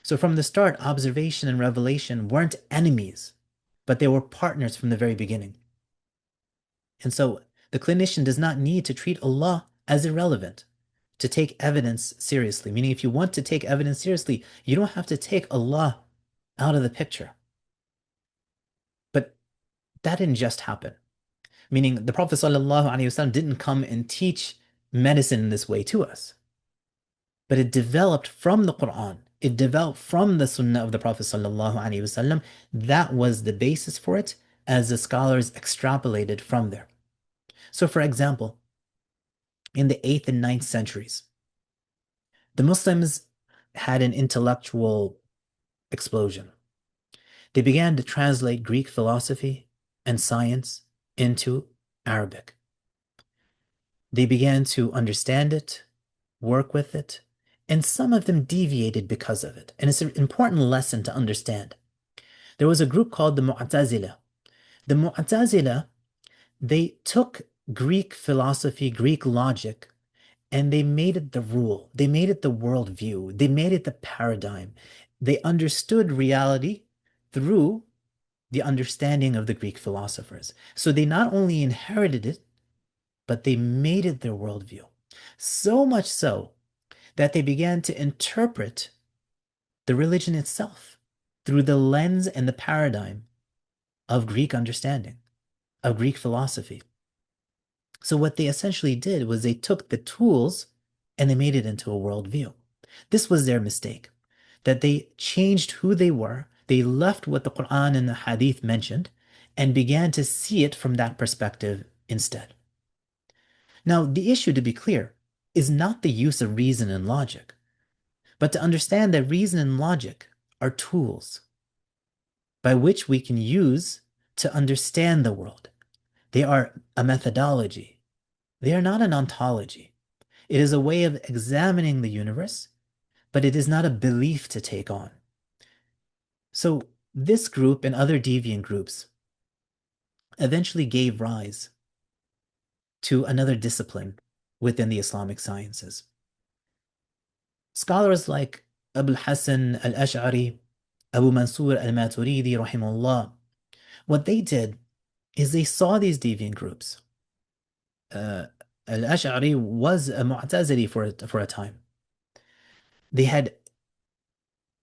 So from the start, observation and revelation weren't enemies, but they were partners from the very beginning. And so the clinician does not need to treat Allah as irrelevant to take evidence seriously. Meaning, if you want to take evidence seriously, you don't have to take Allah out of the picture. But that didn't just happen. Meaning, the Prophet ﷺ didn't come and teach medicine in this way to us, but it developed from the Quran. It developed from the Sunnah of the Prophet ﷺ. That was the basis for it, as the scholars extrapolated from there. So, for example, in the 8th and 9th centuries, the Muslims had an intellectual explosion. They began to translate Greek philosophy and science into Arabic. They began to understand it, work with it, and some of them deviated because of it. And it's an important lesson to understand. There was a group called the Mu'tazila. The Mu'tazila, they took Greek philosophy, Greek logic, and they made it the rule. They made it the worldview. They made it the paradigm. They understood reality through the understanding of the Greek philosophers. So they not only inherited it, but they made it their worldview. So much so that they began to interpret the religion itself through the lens and the paradigm of Greek understanding, of Greek philosophy. So what they essentially did was they took the tools and they made it into a worldview. This was their mistake, that they changed who they were. They left what the Quran and the Hadith mentioned and began to see it from that perspective instead. Now, the issue, to be clear, is not the use of reason and logic, but to understand that reason and logic are tools by which we can use to understand the world. They are a methodology. They are not an ontology. It is a way of examining the universe, but it is not a belief to take on. So this group and other deviant groups eventually gave rise to another discipline within the Islamic sciences. Scholars like Abu Hassan al-Ash'ari, Abu Mansur al-Maturidi, rahimahullah, what they did is they saw these deviant groups. Uh, Al-Ash'ari was a Mu'tazili for a time. They had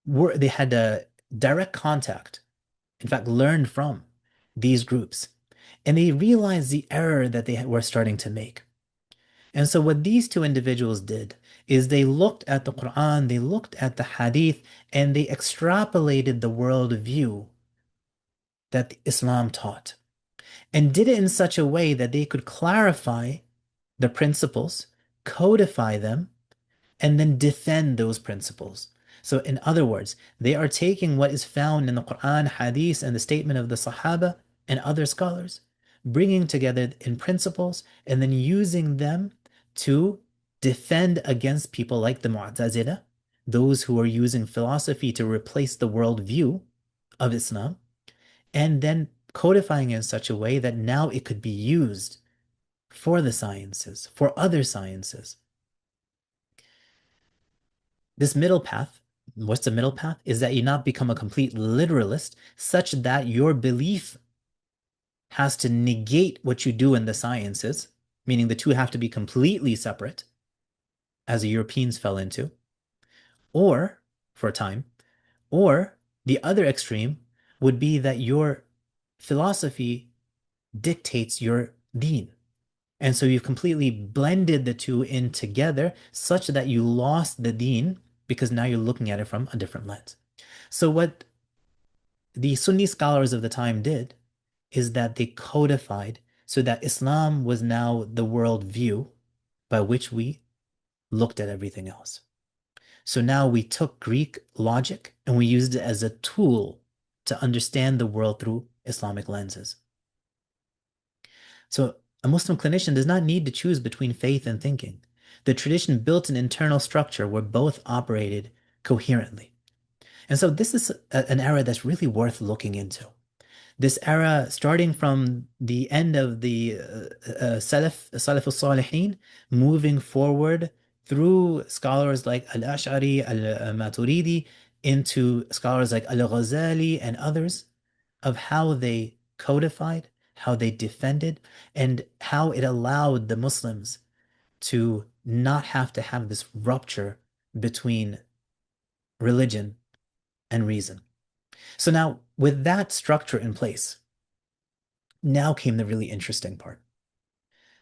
a direct contact, in fact, learned from these groups, and they realized the error that they were starting to make. And so what these two individuals did is they looked at the Quran, they looked at the Hadith, and they extrapolated the worldview that Islam taught, and did it in such a way that they could clarify the principles, codify them, and then defend those principles. So, in other words, they are taking what is found in the Quran, Hadith, and the statement of the Sahaba and other scholars, bringing together in principles, and then using them to defend against people like the Mu'tazila, those who are using philosophy to replace the worldview of Islam, and then codifying it in such a way that now it could be used for the sciences, for other sciences. This middle path, what's the middle path? Is that you not become a complete literalist such that your belief has to negate what you do in the sciences, meaning the two have to be completely separate, as the Europeans fell into, or for a time, or the other extreme would be that your philosophy dictates your deen. And so you've completely blended the two in together such that you lost the deen because now you're looking at it from a different lens. So what the Sunni scholars of the time did is that they codified so that Islam was now the world view by which we looked at everything else. So now we took Greek logic and we used it as a tool to understand the world through Islamic lenses. So a Muslim clinician does not need to choose between faith and thinking. The tradition built an internal structure where both operated coherently. And so this is an era that's really worth looking into. This era, starting from the end of the Salaf al-Salihin, moving forward through scholars like Al-Ash'ari, Al-Maturidi, into scholars like Al-Ghazali and others, of how they codified, how they defended, and how it allowed the Muslims to not have to have this rupture between religion and reason. So now, with that structure in place, now came the really interesting part.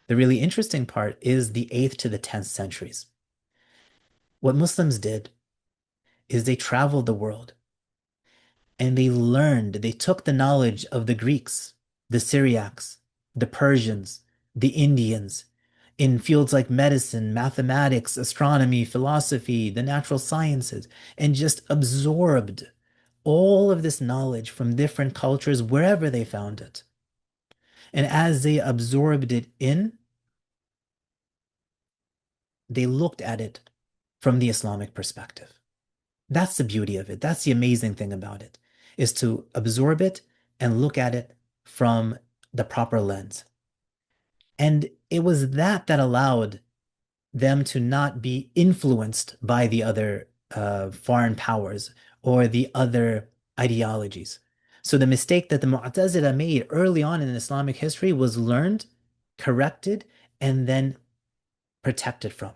The really interesting part is the 8th to the 10th centuries. What Muslims did is they traveled the world and they took the knowledge of the Greeks, the Syriacs, the Persians, the Indians, in fields like medicine, mathematics, astronomy, philosophy, the natural sciences, and just absorbed all of this knowledge from different cultures wherever they found it. And as they absorbed it in, they looked at it from the Islamic perspective. That's the beauty of it. That's the amazing thing about it, is to absorb it and look at it from the proper lens. And it was that that allowed them to not be influenced by the other foreign powers or the other ideologies. So the mistake that the Mu'tazila made early on in Islamic history was learned, corrected, and then protected from.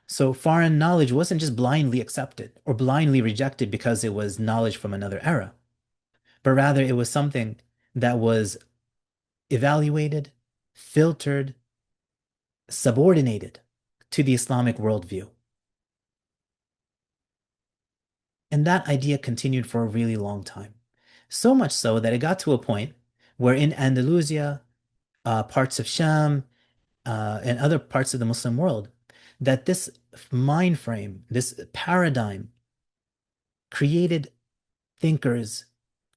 So foreign knowledge wasn't just blindly accepted or blindly rejected because it was knowledge from another era, but rather it was something that was evaluated, filtered, subordinated to the Islamic worldview. And that idea continued for a really long time. So much so that it got to a point where in Andalusia, parts of Sham, and other parts of the Muslim world, that this mind frame, this paradigm created thinkers,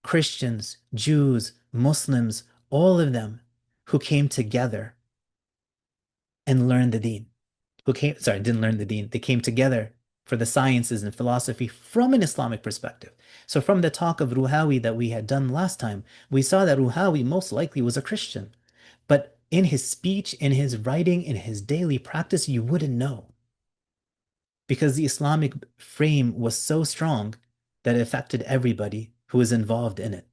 Christians, Jews, Muslims, all of them who came together and learned the deen. Didn't learn the deen. They came together for the sciences and philosophy from an Islamic perspective. So from the talk of Ruhawi that we had done last time, we saw that Ruhawi most likely was a Christian. But in his speech, in his writing, in his daily practice, you wouldn't know because the Islamic frame was so strong that it affected everybody who was involved in it.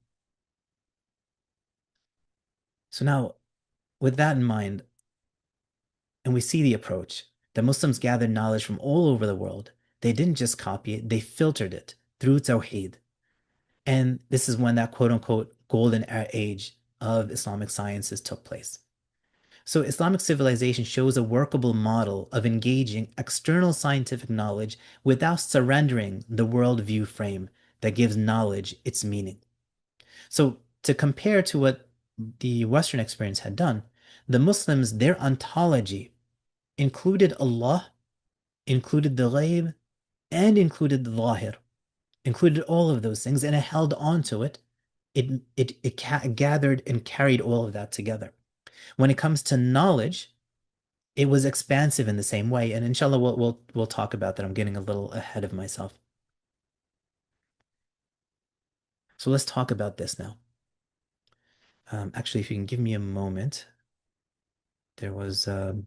So now, with that in mind, and we see the approach, the Muslims gathered knowledge from all over the world. They didn't just copy it, they filtered it through Tawheed. And this is when that quote unquote golden age of Islamic sciences took place. So Islamic civilization shows a workable model of engaging external scientific knowledge without surrendering the worldview frame that gives knowledge its meaning. So to compare to what the Western experience had done, the Muslims, their ontology included Allah, included the ghaib, and included the zahir, included all of those things, and it held on to it. It gathered and carried all of that together. When it comes to knowledge, it was expansive in the same way. And inshallah, we'll talk about that. I'm getting a little ahead of myself. So let's talk about this now. Actually, if you can give me a moment, there was one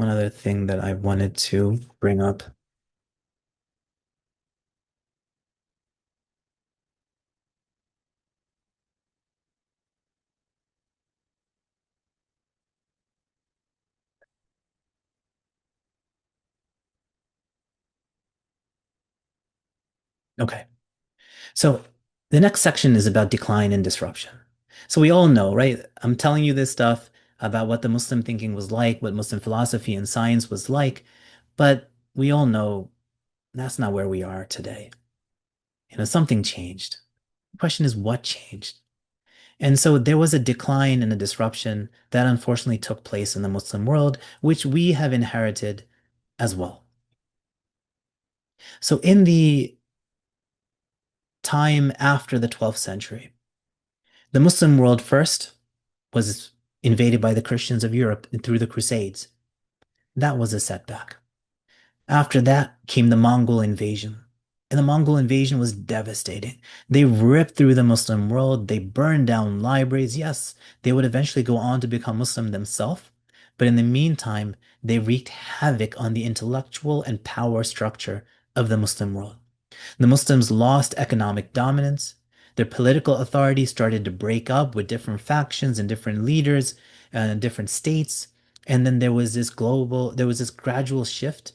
other thing that I wanted to bring up. Okay. So the next section is about decline and disruption. So we all know, right? I'm telling you this stuff about what the Muslim thinking was like, what Muslim philosophy and science was like, but we all know that's not where we are today. Something changed. The question is what changed? And so there was a decline and a disruption that unfortunately took place in the Muslim world, which we have inherited as well. So in the time after the 12th century, the Muslim world first was invaded by the Christians of Europe through the Crusades. That was a setback. After that came the Mongol invasion. And the Mongol invasion was devastating. They ripped through the Muslim world. They burned down libraries. Yes, they would eventually go on to become Muslim themselves. But in the meantime, they wreaked havoc on the intellectual and power structure of the Muslim world. The Muslims lost economic dominance. Their political authority started to break up with different factions and different leaders and different states. And then there was this gradual shift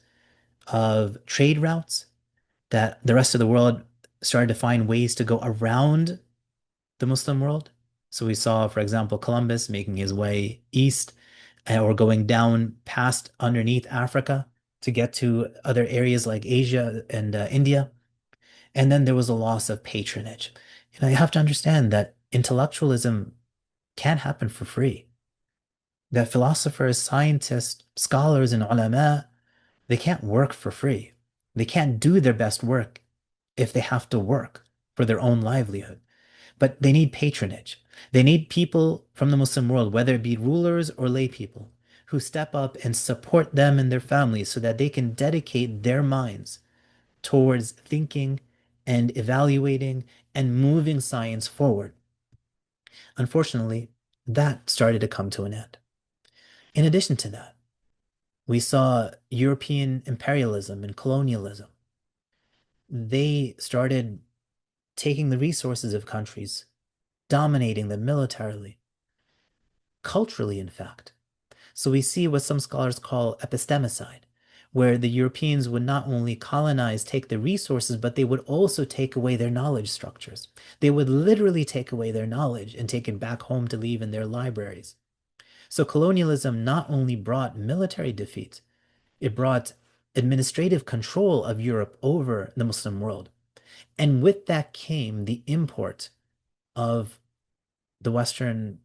of trade routes that the rest of the world started to find ways to go around the Muslim world. So we saw, for example, Columbus making his way east or going down past underneath Africa to get to other areas like Asia and India. And then there was a loss of patronage. You have to understand that intellectualism can't happen for free. That philosophers, scientists, scholars, and ulama, they can't work for free. They can't do their best work if they have to work for their own livelihood. But they need patronage. They need people from the Muslim world, whether it be rulers or lay people, who step up and support them and their families so that they can dedicate their minds towards thinking and evaluating and moving science forward. Unfortunately, that started to come to an end. In addition to that, we saw European imperialism and colonialism. They started taking the resources of countries, dominating them militarily, culturally, in fact. So we see what some scholars call epistemicide, where the Europeans would not only colonize, take the resources, but they would also take away their knowledge structures. They would literally take away their knowledge and take it back home to leave in their libraries. So colonialism not only brought military defeat, it brought administrative control of Europe over the Muslim world. And with that came the import of the Western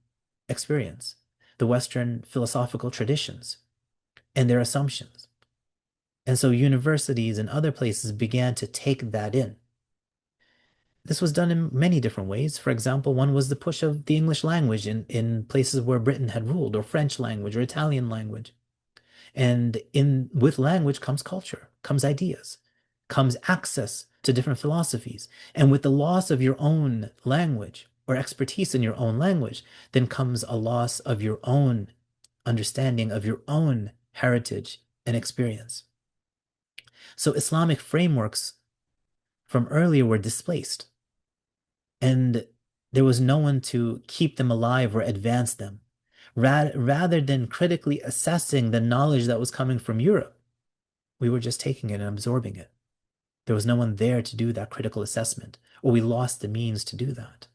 experience, the Western philosophical traditions, and their assumptions. And so universities and other places began to take that in. This was done in many different ways. For example, one was the push of the English language in places where Britain had ruled, or French language, or Italian language. And in with language comes culture, comes ideas, comes access to different philosophies. And with the loss of your own language or expertise in your own language, then comes a loss of your own understanding of your own heritage and experience. So Islamic frameworks from earlier were displaced, and there was no one to keep them alive or advance them. Rather than critically assessing the knowledge that was coming from Europe, we were just taking it and absorbing it. There was no one there to do that critical assessment, or we lost the means to do that.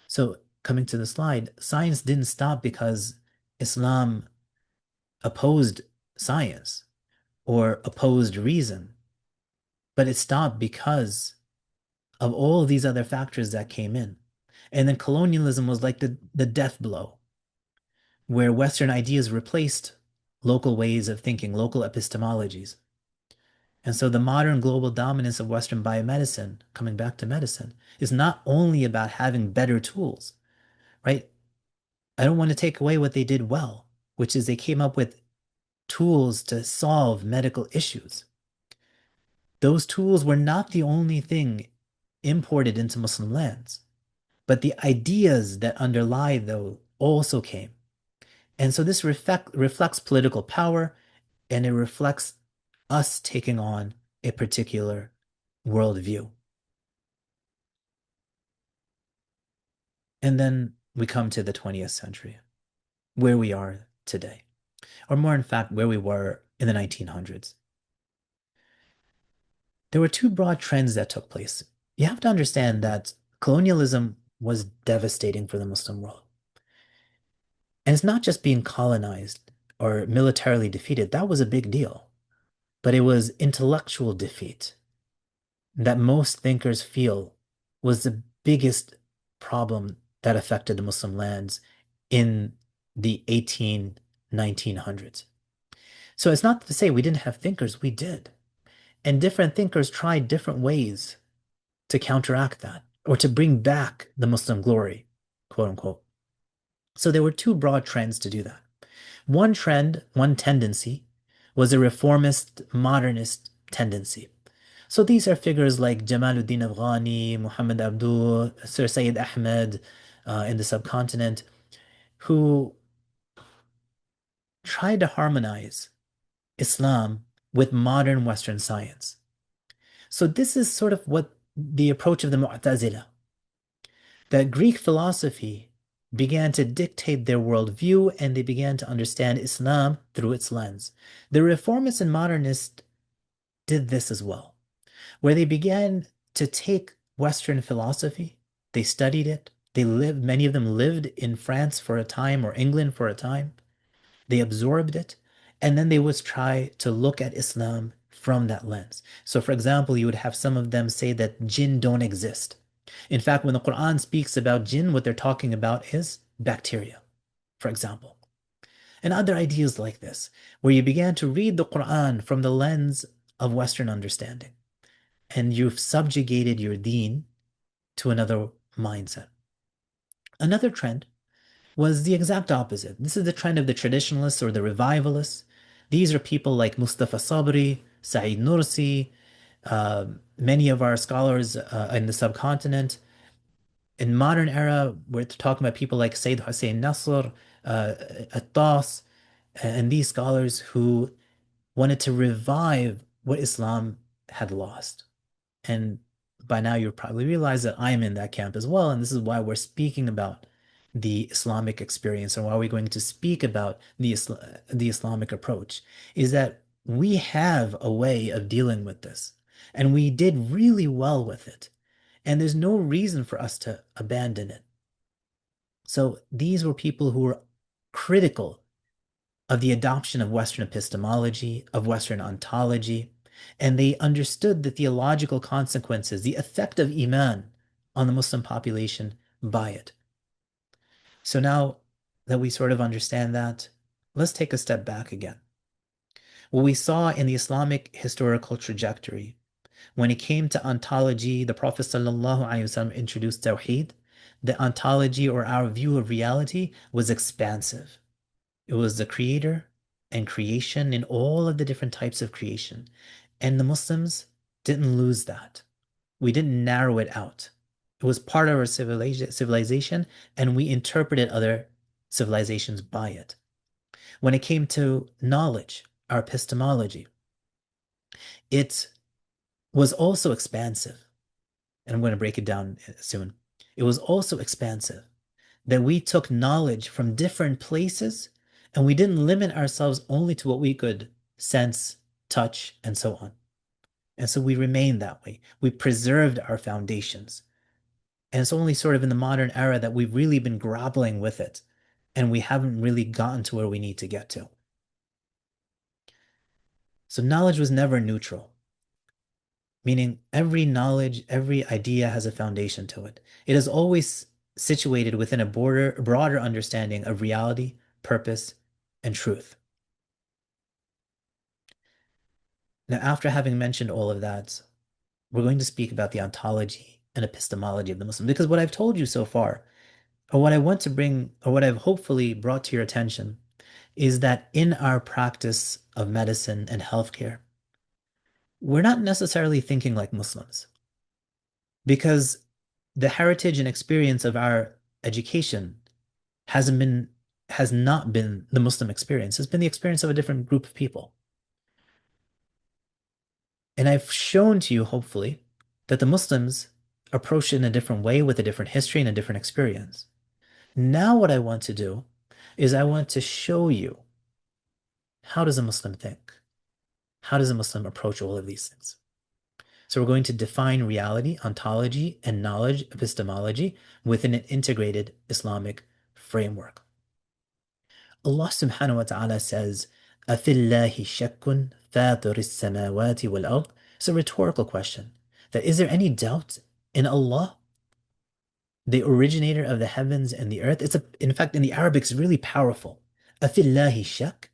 So, coming to the slide, science didn't stop because Islam opposed science or opposed reason, but it stopped because of all these other factors that came in. And then colonialism was like the death blow, where Western ideas replaced local ways of thinking, local epistemologies. And so the modern global dominance of Western biomedicine, coming back to medicine, is not only about having better tools, right? I don't want to take away what they did well, which is they came up with tools to solve medical issues. Those tools were not the only thing imported into Muslim lands, but the ideas that underlie those also came. And so this reflects political power, and it reflects us taking on a particular worldview. And then we come to the 20th century, where we are today, or more in fact, where we were in the 1900s. There were two broad trends that took place. You have to understand that colonialism was devastating for the Muslim world. And it's not just being colonized or militarily defeated. That was a big deal. But it was intellectual defeat that most thinkers feel was the biggest problem that affected the Muslim lands in the 1900s. So it's not to say we didn't have thinkers, we did. And different thinkers tried different ways to counteract that or to bring back the Muslim glory, quote unquote. So there were two broad trends to do that. One trend, one tendency, was a reformist, modernist tendency. So these are figures like Jamaluddin Afghani, Muhammad Abdul, Sir Syed Ahmed in the subcontinent, who tried to harmonize Islam with modern Western science. So this is sort of what the approach of the Mu'tazila, that Greek philosophy began to dictate their worldview and they began to understand Islam through its lens. The reformists and modernists did this as well, where they began to take Western philosophy, they studied it, they lived, many of them lived in France for a time or England for a time, they absorbed it, and then they would try to look at Islam from that lens. So, for example, you would have some of them say that jinn don't exist. In fact, when the Quran speaks about jinn, what they're talking about is bacteria, for example. And other ideas like this, where you began to read the Quran from the lens of Western understanding, and you've subjugated your deen to another mindset. Another trend was the exact opposite. This is the trend of the traditionalists or the revivalists. These are people like Mustafa Sabri, Saeed Nursi, many of our scholars in the subcontinent. In modern era, we're talking about people like Sayyid Hussein Nasr, Attas, and these scholars who wanted to revive what Islam had lost. And by now you probably realize that I'm in that camp as well. And this is why we're speaking about the Islamic experience and why we're going to speak about the Islamic approach is that we have a way of dealing with this. And we did really well with it. And there's no reason for us to abandon it. So these were people who were critical of the adoption of Western epistemology, of Western ontology, and they understood the theological consequences, the effect of Iman on the Muslim population by it. So now that we sort of understand that, let's take a step back again. What we saw in the Islamic historical trajectory, when it came to ontology, the Prophet ﷺ introduced Tawheed. The ontology or our view of reality was expansive. It was the creator and creation in all of the different types of creation. And the Muslims didn't lose that. We didn't narrow it out. It was part of our civilization, and we interpreted other civilizations by it. When it came to knowledge, our epistemology, it was also expansive. And I'm going to break it down soon. It was also expansive, that we took knowledge from different places and we didn't limit ourselves only to what we could sense, touch, and so on. And so we remained that way. We preserved our foundations. And it's only sort of in the modern era that we've really been grappling with it and we haven't really gotten to where we need to get to. So knowledge was never neutral, meaning every knowledge, every idea has a foundation to it. It is always situated within a broader understanding of reality, purpose, and truth. Now, after having mentioned all of that, we're going to speak about the ontology and epistemology of the Muslim. Because what I've told you so far, or what I want to bring, or what I've hopefully brought to your attention, is that in our practice of medicine and healthcare, we're not necessarily thinking like Muslims. Because the heritage and experience of our education has not been the Muslim experience. It's been the experience of a different group of people. And I've shown to you, hopefully, that the Muslims approach it in a different way with a different history and a different experience. Now what I want to do is I want to show you, how does a Muslim think? How does a Muslim approach all of these things? So we're going to define reality, ontology, and knowledge, epistemology, within an integrated Islamic framework. Allah subhanahu wa ta'ala says, أَفِي اللَّهِ شَكٌّ فَاطِرِ السَّمَاوَاتِ وَالْأَرْضِ. It's a rhetorical question. That is there any doubt in Allah, the originator of the heavens and the earth? In fact, in the Arabic, it's really powerful. أَفِي اللَّهِ شَكٌّ.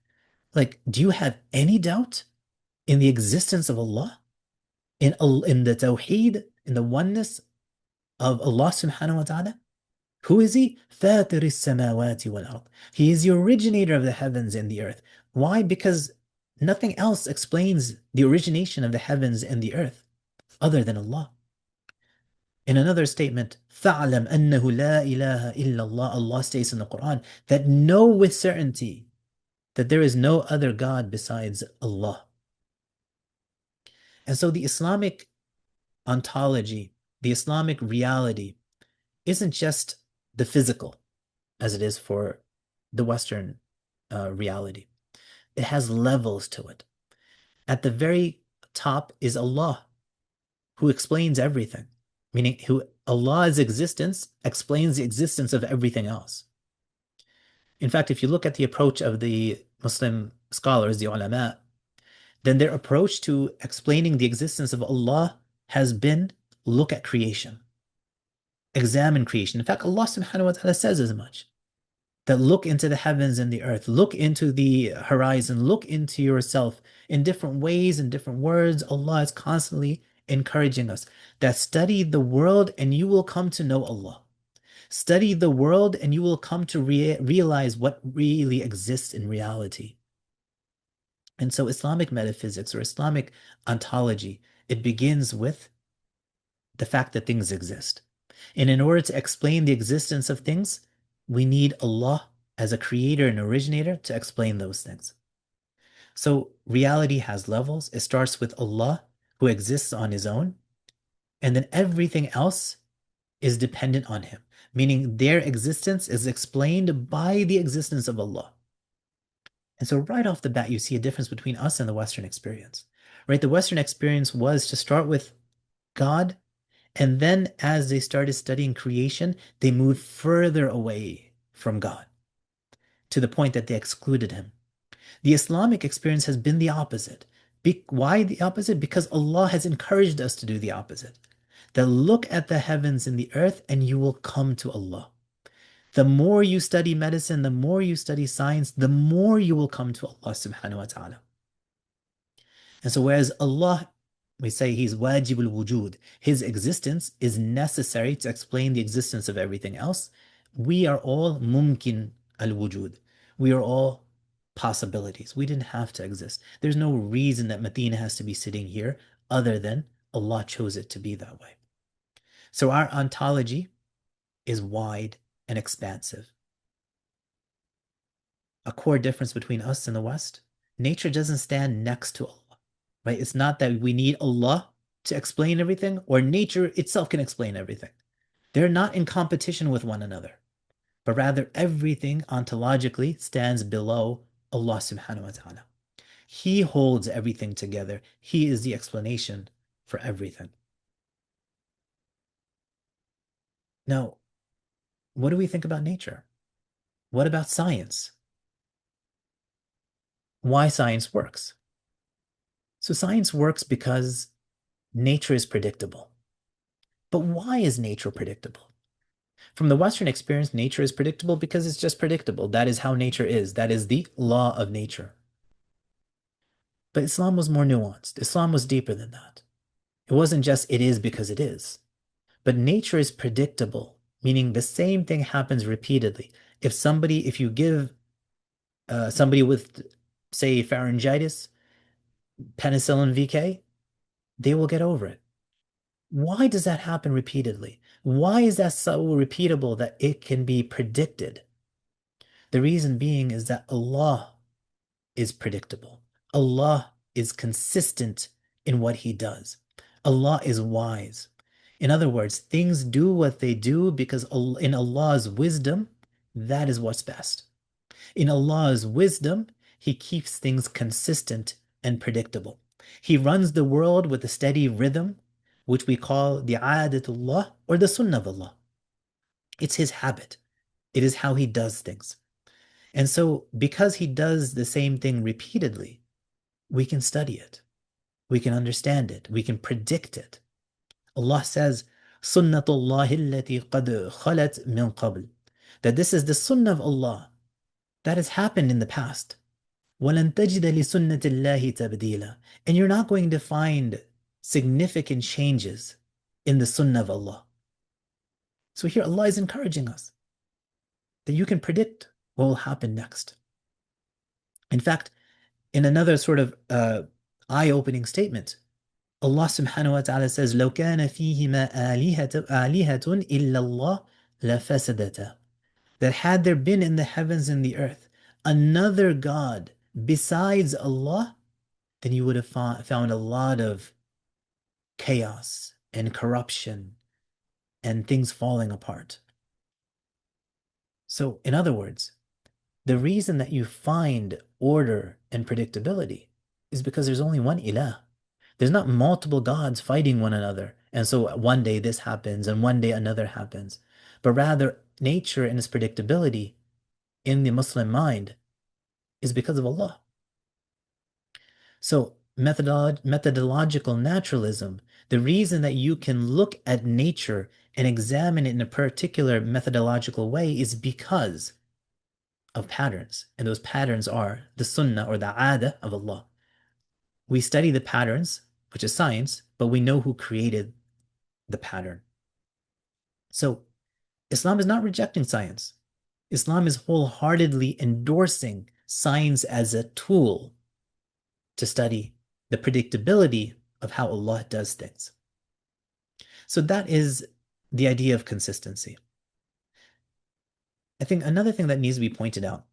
Like, do you have any doubt in the existence of Allah? in the tawheed, in the oneness of Allah subhanahu wa ta'ala. Who is he? فاطر السماوات والأرض. He is the originator of the heavens and the earth. Why? Because nothing else explains the origination of the heavens and the earth other than Allah. In another statement, فَاعْلَمْ أَنَّهُ لَا إِلَهَ إِلَّا اللَّهِ. Allah states in the Quran that know with certainty that there is no other God besides Allah. And so the Islamic ontology, the Islamic reality, isn't just the physical as it is for the Western reality. It has levels to it. At the very top is Allah, who explains everything, meaning who Allah's existence explains the existence of everything else. In fact, if you look at the approach of the Muslim scholars, the ulama, then their approach to explaining the existence of Allah has been look at creation, examine creation. In fact, Allah subhanahu wa ta'ala says as much that look into the heavens and the earth, look into the horizon, look into yourself in different ways, in different words. Allah is constantly encouraging us that study the world and you will come to know Allah. Study the world and you will come to realize what really exists in reality. And so Islamic metaphysics or Islamic ontology, it begins with the fact that things exist. And in order to explain the existence of things, we need Allah as a creator and originator to explain those things. So reality has levels. It starts with Allah, who exists on his own, and then everything else is dependent on him, meaning their existence is explained by the existence of Allah. And so right off the bat, you see a difference between us and the Western experience, right? The Western experience was to start with God, and then as they started studying creation, they moved further away from God to the point that they excluded him. The Islamic experience has been the opposite. Why the opposite? Because Allah has encouraged us to do the opposite. That look at the heavens and the earth and you will come to Allah. The more you study medicine, the more you study science, the more you will come to Allah subhanahu wa ta'ala. And so whereas Allah, we say he's wajib al-wujud, his existence is necessary to explain the existence of everything else, we are all mumkin al-wujud. We are all possibilities. We didn't have to exist. There's no reason that Medina has to be sitting here other than Allah chose it to be that way. So our ontology is wide and expansive. A core difference between us and the West, nature doesn't stand next to Allah, right? It's not that we need Allah to explain everything or nature itself can explain everything. They're not in competition with one another, but rather everything ontologically stands below Allah subhanahu wa ta'ala. He holds everything together. He is the explanation for everything. Now, what do we think about nature? What about science? Why science works? So science works because nature is predictable. But why is nature predictable? From the Western experience, nature is predictable because it's just predictable. That is how nature is. That is the law of nature. But Islam was more nuanced. Islam was deeper than that. It wasn't just it is because it is. But nature is predictable, meaning the same thing happens repeatedly. If you give somebody with, say, pharyngitis, penicillin VK, they will get over it. Why does that happen repeatedly? Why is that so repeatable that it can be predicted? The reason being is that Allah is predictable. Allah is consistent in what He does. Allah is wise. In other words, things do what they do because in Allah's wisdom, that is what's best. In Allah's wisdom, He keeps things consistent and predictable. He runs the world with a steady rhythm, which we call the aadatullah or the sunnah of Allah. It's His habit. It is how He does things. And so because He does the same thing repeatedly, we can study it. We can understand it. We can predict it. Allah says, Sunnatullahi allati qad khalat min qabl. That this is the sunnah of Allah that has happened in the past. وَلَن تَجِدَ لِسُنَّةِ اللَّهِ تَبْدِيلًا. And you're not going to find significant changes in the sunnah of Allah. So here Allah is encouraging us that you can predict what will happen next. In fact, in another sort of eye-opening statement, Allah subhanahu wa ta'ala says, لو كان فيهما آلهة إلا الله لفسدتا. That had there been in the heavens and the earth another God besides Allah, then you would have found a lot of chaos and corruption and things falling apart. So, in other words, the reason that you find order and predictability is because there's only one ilah. There's not multiple gods fighting one another. And so one day this happens and one day another happens. But rather, nature and its predictability in the Muslim mind is because of Allah. So methodological naturalism, the reason that you can look at nature and examine it in a particular methodological way is because of patterns. And those patterns are the sunnah or the adah of Allah. We study the patterns, which is science, but we know who created the pattern. So Islam is not rejecting science. Islam is wholeheartedly endorsing science as a tool to study the predictability of how Allah does things. So that is the idea of consistency. I think another thing that needs to be pointed out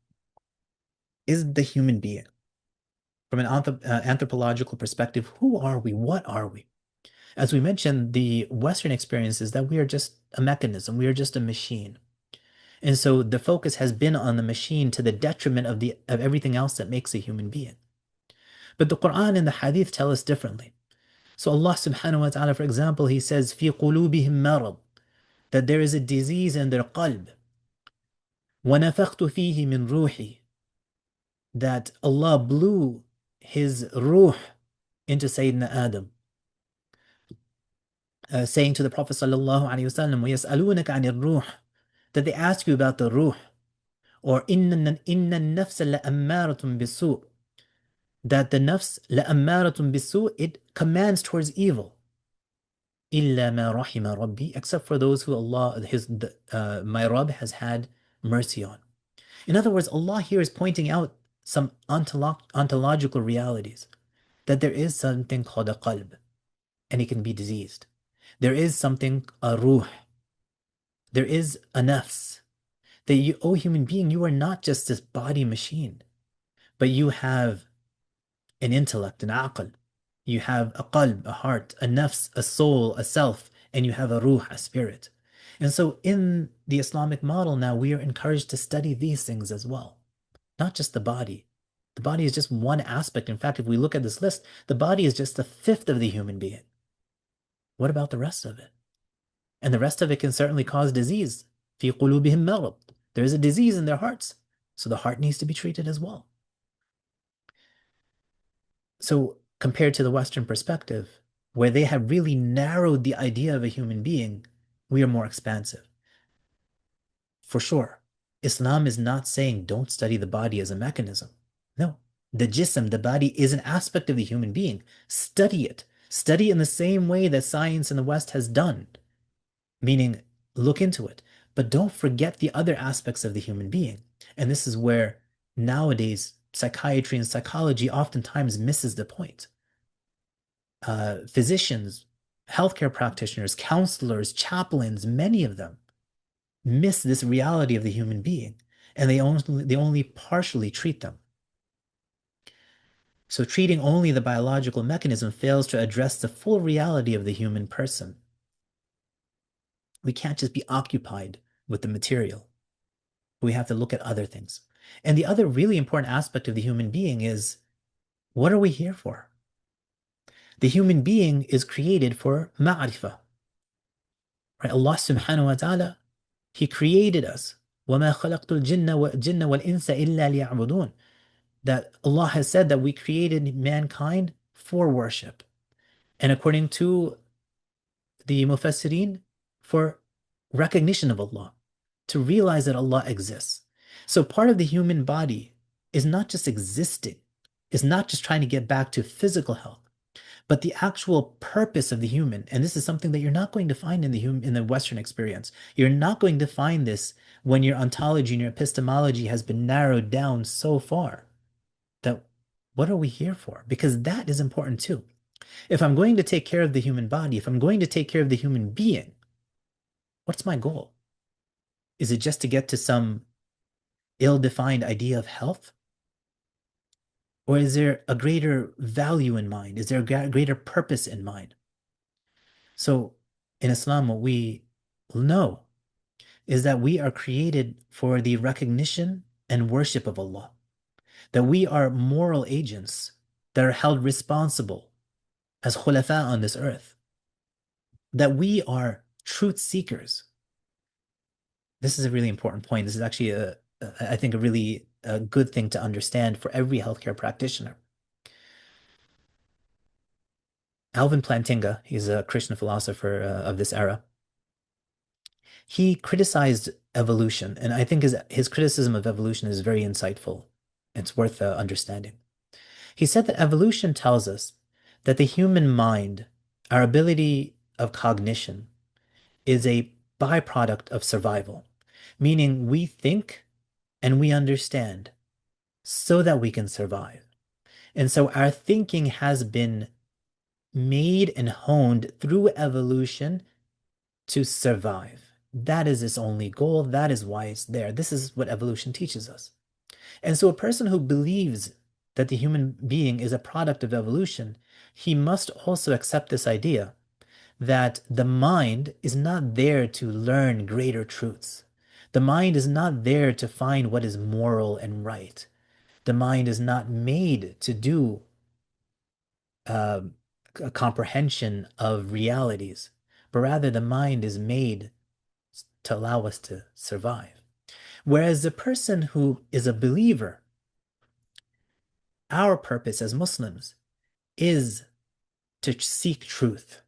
is the human being. From an anthropological perspective, who are we? What are we? As we mentioned, the Western experience is that we are just a mechanism. We are just a machine. And so the focus has been on the machine to the detriment of everything else that makes a human being. But the Quran and the Hadith tell us differently. So Allah subhanahu wa ta'ala, for example, He says, في قلوبهم مرض, that there is a disease in their qalb. ونفخت فيه من روحي, that Allah blew His ruh into Sayyidina Adam, saying to the Prophet sallallahu alaihi wasallam, وَيَسْأَلُونَكَ عَنِ الروح, that they ask you about the ruh, or إِنَّ النَّفْسَ لَأَمَّارَةٌ بِالسُّوءِ, that the nafs لَأَمَّارَةٌ بِالسُّوءِ, it commands towards evil. إِلَّا مَا رَحِمَ رَبِّي, except for those who my Rabb has had mercy on. In other words, Allah here is pointing out some ontological realities, that there is something called a qalb, and it can be diseased. There is something, a ruh. There is a nafs. That you, O human being, you are not just this body machine, but you have an intellect, an aql. You have a qalb, a heart, a nafs, a soul, a self, and you have a ruh, a spirit. And so in the Islamic model now, we are encouraged to study these things as well, not just the body. The body is just one aspect. In fact, if we look at this list, the body is just a fifth of the human being. What about the rest of it? And the rest of it can certainly cause disease. في قلوبهم مرض. There is a disease in their hearts. So the heart needs to be treated as well. So compared to the Western perspective, where they have really narrowed the idea of a human being, we are more expansive. For sure, Islam is not saying don't study the body as a mechanism. No, the jism, the body, is an aspect of the human being. Study it. Study in the same way that science in the West has done, meaning look into it. But don't forget the other aspects of the human being. And this is where nowadays psychiatry and psychology oftentimes misses the point. Physicians, healthcare practitioners, counselors, chaplains, many of them miss this reality of the human being, and they only partially treat them. So treating only the biological mechanism fails to address the full reality of the human person. We can't just be occupied with the material. We have to look at other things. And the other really important aspect of the human being is, what are we here for? The human being is created for ma'rifah. Right? Allah subhanahu wa ta'ala, He created us. وَمَا خَلَقْتُ الْجِنَّ وَالْإِنسَ إِلَّا لِيَعْبُدُونَ. That Allah has said that we created mankind for worship. And according to the Mufassirin, for recognition of Allah, to realize that Allah exists. So part of the human body is not just existing, is not just trying to get back to physical health, But the actual purpose of the human, and this is something that you're not going to find in the Western experience. You're not going to find this when your ontology and your epistemology has been narrowed down so far that what are we here for? Because that is important too. If I'm going to take care of the human body, if I'm going to take care of the human being, what's my goal? Is it just to get to some ill-defined idea of health? Or is there a greater value in mind? Is there a greater purpose in mind? So in Islam, what we know is that we are created for the recognition and worship of Allah, that we are moral agents that are held responsible as khulafa on this earth, that we are truth seekers. This is a really important point. This is actually I think, a really good thing to understand for every healthcare practitioner. Alvin Plantinga, he's a Christian philosopher of this era. He criticized evolution, and I think his criticism of evolution is very insightful. It's worth understanding. He said that evolution tells us that the human mind, our ability of cognition, is a byproduct of survival, meaning we think and we understand so that we can survive. And so our thinking has been made and honed through evolution to survive. That is its only goal. That is why it's there. This is what evolution teaches us. And so a person who believes that the human being is a product of evolution, he must also accept this idea that the mind is not there to learn greater truths. The mind is not there to find what is moral and right. The mind is not made to do uh, a comprehension of realities, but rather the mind is made to allow us to survive. Whereas the person who is a believer, our purpose as Muslims is to seek truth.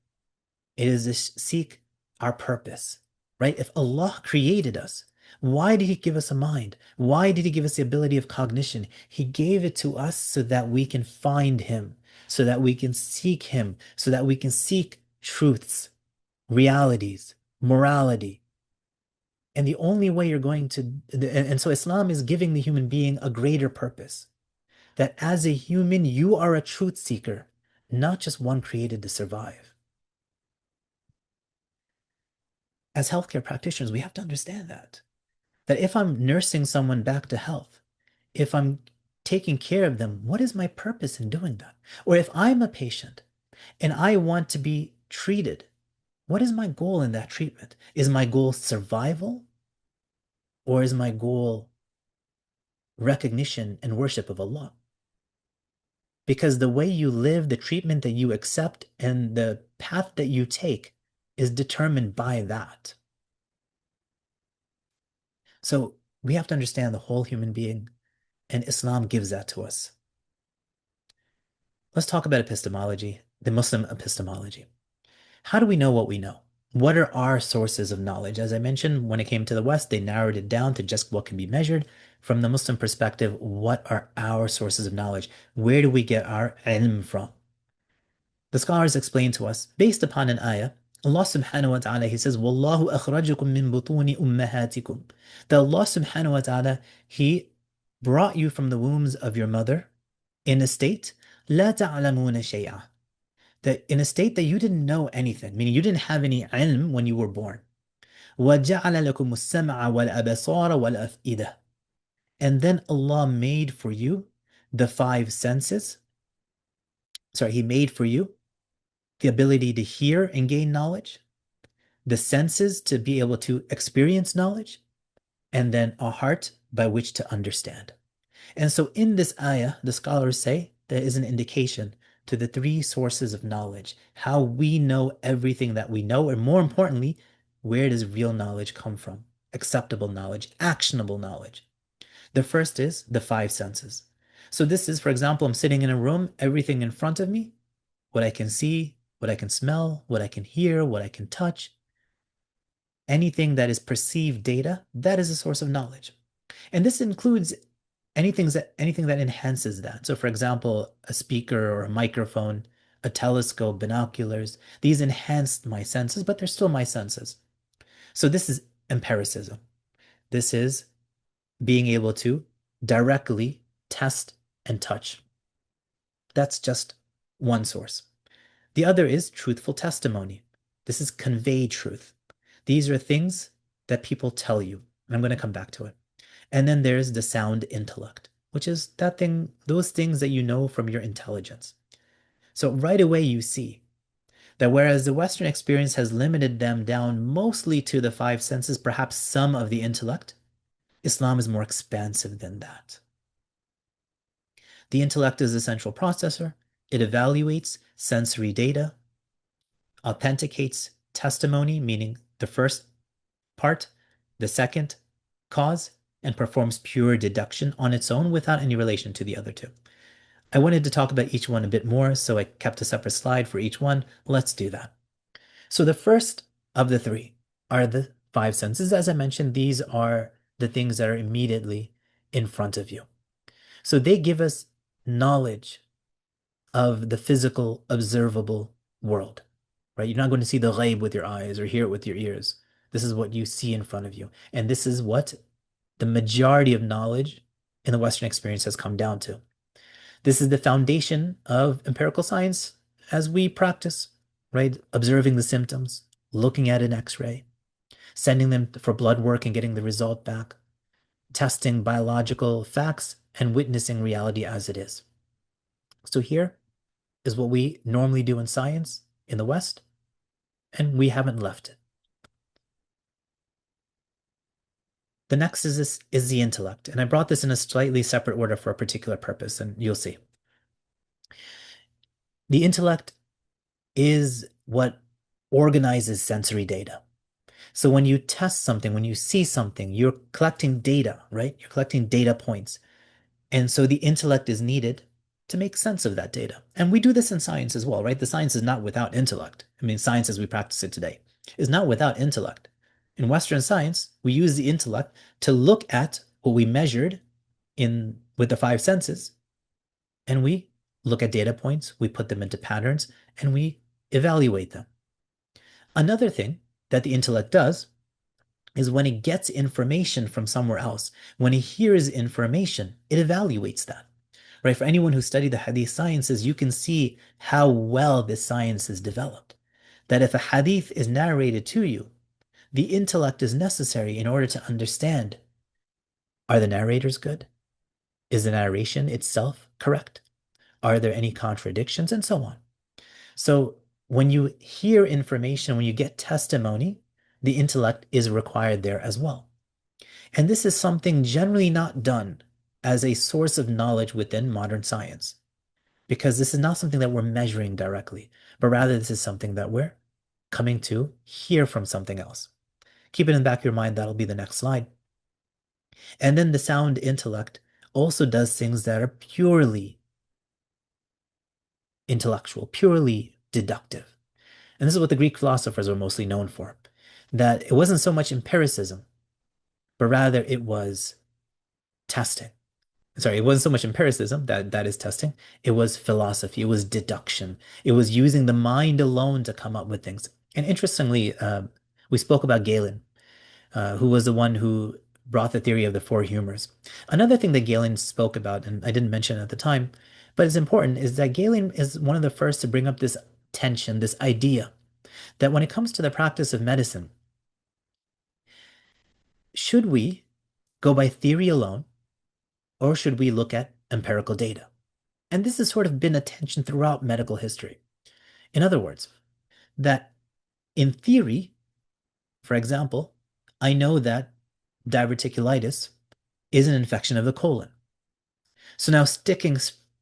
It is to seek our purpose, right? If Allah created us, why did He give us a mind? Why did He give us the ability of cognition? He gave it to us so that we can find Him, so that we can seek Him, so that we can seek truths, realities, morality. And the only way you're going to, and so Islam is giving the human being a greater purpose. That as a human, you are a truth seeker, not just one created to survive. As healthcare practitioners, we have to understand that. That if I'm nursing someone back to health, if I'm taking care of them, what is my purpose in doing that? Or if I'm a patient and I want to be treated, what is my goal in that treatment? Is my goal survival? Or is my goal recognition and worship of Allah? Because the way you live, the treatment that you accept, and the path that you take is determined by that. So we have to understand the whole human being, and Islam gives that to us. Let's talk about epistemology, the Muslim epistemology. How do we know what we know? What are our sources of knowledge? As I mentioned, when it came to the West, they narrowed it down to just what can be measured. From the Muslim perspective, what are our sources of knowledge? Where do we get our ilm from? The scholars explain to us, based upon an ayah, Allah subhanahu wa ta'ala, He says, وَاللَّهُ أَخْرَجَكُم مِّن بُطُونِ أُمَّهَاتِكُم. That Allah subhanahu wa ta'ala, He brought you from the wombs of your mother in a state, لَا تَعْلَمُونَ شَيْئًا. That in a state that you didn't know anything, meaning you didn't have any ilm when you were born. وَجَعَلَ لَكُمُ السَّمْعَ وَالْأَبْصَارَ وَالْأَفْئِدَةَ. And then Allah made for you the five senses. Sorry, He made for you the ability to hear and gain knowledge, the senses to be able to experience knowledge, and then a heart by which to understand. And so in this ayah, the scholars say there is an indication to the three sources of knowledge, how we know everything that we know, and more importantly, where does real knowledge come from? Acceptable knowledge, actionable knowledge. The first is the five senses. So this is, for example, I'm sitting in a room, everything in front of me, what I can see, what I can smell, what I can hear, what I can touch. Anything that is perceived data, that is a source of knowledge. And this includes anything that enhances that. So for example, a speaker or a microphone, a telescope, binoculars. These enhanced my senses, but they're still my senses. So this is empiricism. This is being able to directly test and touch. That's just one source. The other is truthful testimony. This is convey truth. These are things that people tell you. I'm going to come back to it. And then there's the sound intellect, which is that thing, those things that you know from your intelligence. So right away you see that whereas the Western experience has limited them down mostly to the five senses, perhaps some of the intellect, Islam is more expansive than that. The intellect is the central processor. It evaluates sensory data, authenticates testimony, meaning the first part, the second cause, and performs pure deduction on its own without any relation to the other two. I wanted to talk about each one a bit more, so I kept a separate slide for each one. Let's do that. So the first of the three are the five senses. As I mentioned, these are the things that are immediately in front of you. So they give us knowledge of the physical, observable world, right? You're not going to see the ghaib with your eyes or hear it with your ears. This is what you see in front of you. And this is what the majority of knowledge in the Western experience has come down to. This is the foundation of empirical science as we practice, right? Observing the symptoms, looking at an X-ray, sending them for blood work and getting the result back, testing biological facts and witnessing reality as it is. So here is what we normally do in science in the West, and we haven't left it. The next is the intellect, and I brought this in a slightly separate order for a particular purpose, and you'll see. The intellect is what organizes sensory data. So when you test something, when you see something, you're collecting data, right? You're collecting data points. And so the intellect is needed to make sense of that data. And we do this in science as well, right? The science is not without intellect. I mean, science as we practice it today is not without intellect. In Western science, we use the intellect to look at what we measured in with the five senses, and we look at data points, we put them into patterns, and we evaluate them. Another thing that the intellect does is when it gets information from somewhere else, when it hears information, it evaluates that. Right? For anyone who studied the hadith sciences, you can see how well this science is developed. That if a hadith is narrated to you, the intellect is necessary in order to understand, are the narrators good? Is the narration itself correct? Are there any contradictions? And so on. So when you hear information, when you get testimony, the intellect is required there as well. And this is something generally not done as a source of knowledge within modern science, because this is not something that we're measuring directly, but rather this is something that we're coming to hear from something else. Keep it in the back of your mind, that'll be the next slide. And then the sound intellect also does things that are purely intellectual, purely deductive. And this is what the Greek philosophers were mostly known for, that it wasn't so much empiricism, but rather it was testing. Sorry, it wasn't so much empiricism, that is testing. It was philosophy. It was deduction. It was using the mind alone to come up with things. And interestingly, we spoke about Galen, who was the one who brought the theory of the four humors. Another thing that Galen spoke about, and I didn't mention it at the time, but it's important, is that Galen is one of the first to bring up this tension, this idea that when it comes to the practice of medicine, should we go by theory alone, or should we look at empirical data? And this has sort of been a tension throughout medical history. In other words, that in theory, for example, I know that diverticulitis is an infection of the colon. So now sticking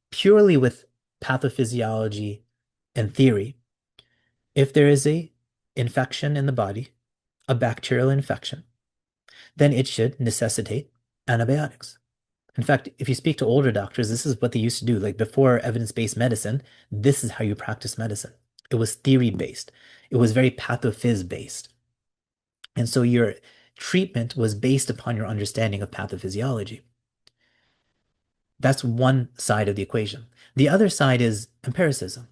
purely with pathophysiology and theory, if there is a infection in the body, a bacterial infection, then it should necessitate antibiotics. In fact, if you speak to older doctors, this is what they used to do. Like before evidence-based medicine, this is how you practice medicine. It was theory-based. It was very pathophys-based. And so your treatment was based upon your understanding of pathophysiology. That's one side of the equation. The other side is empiricism.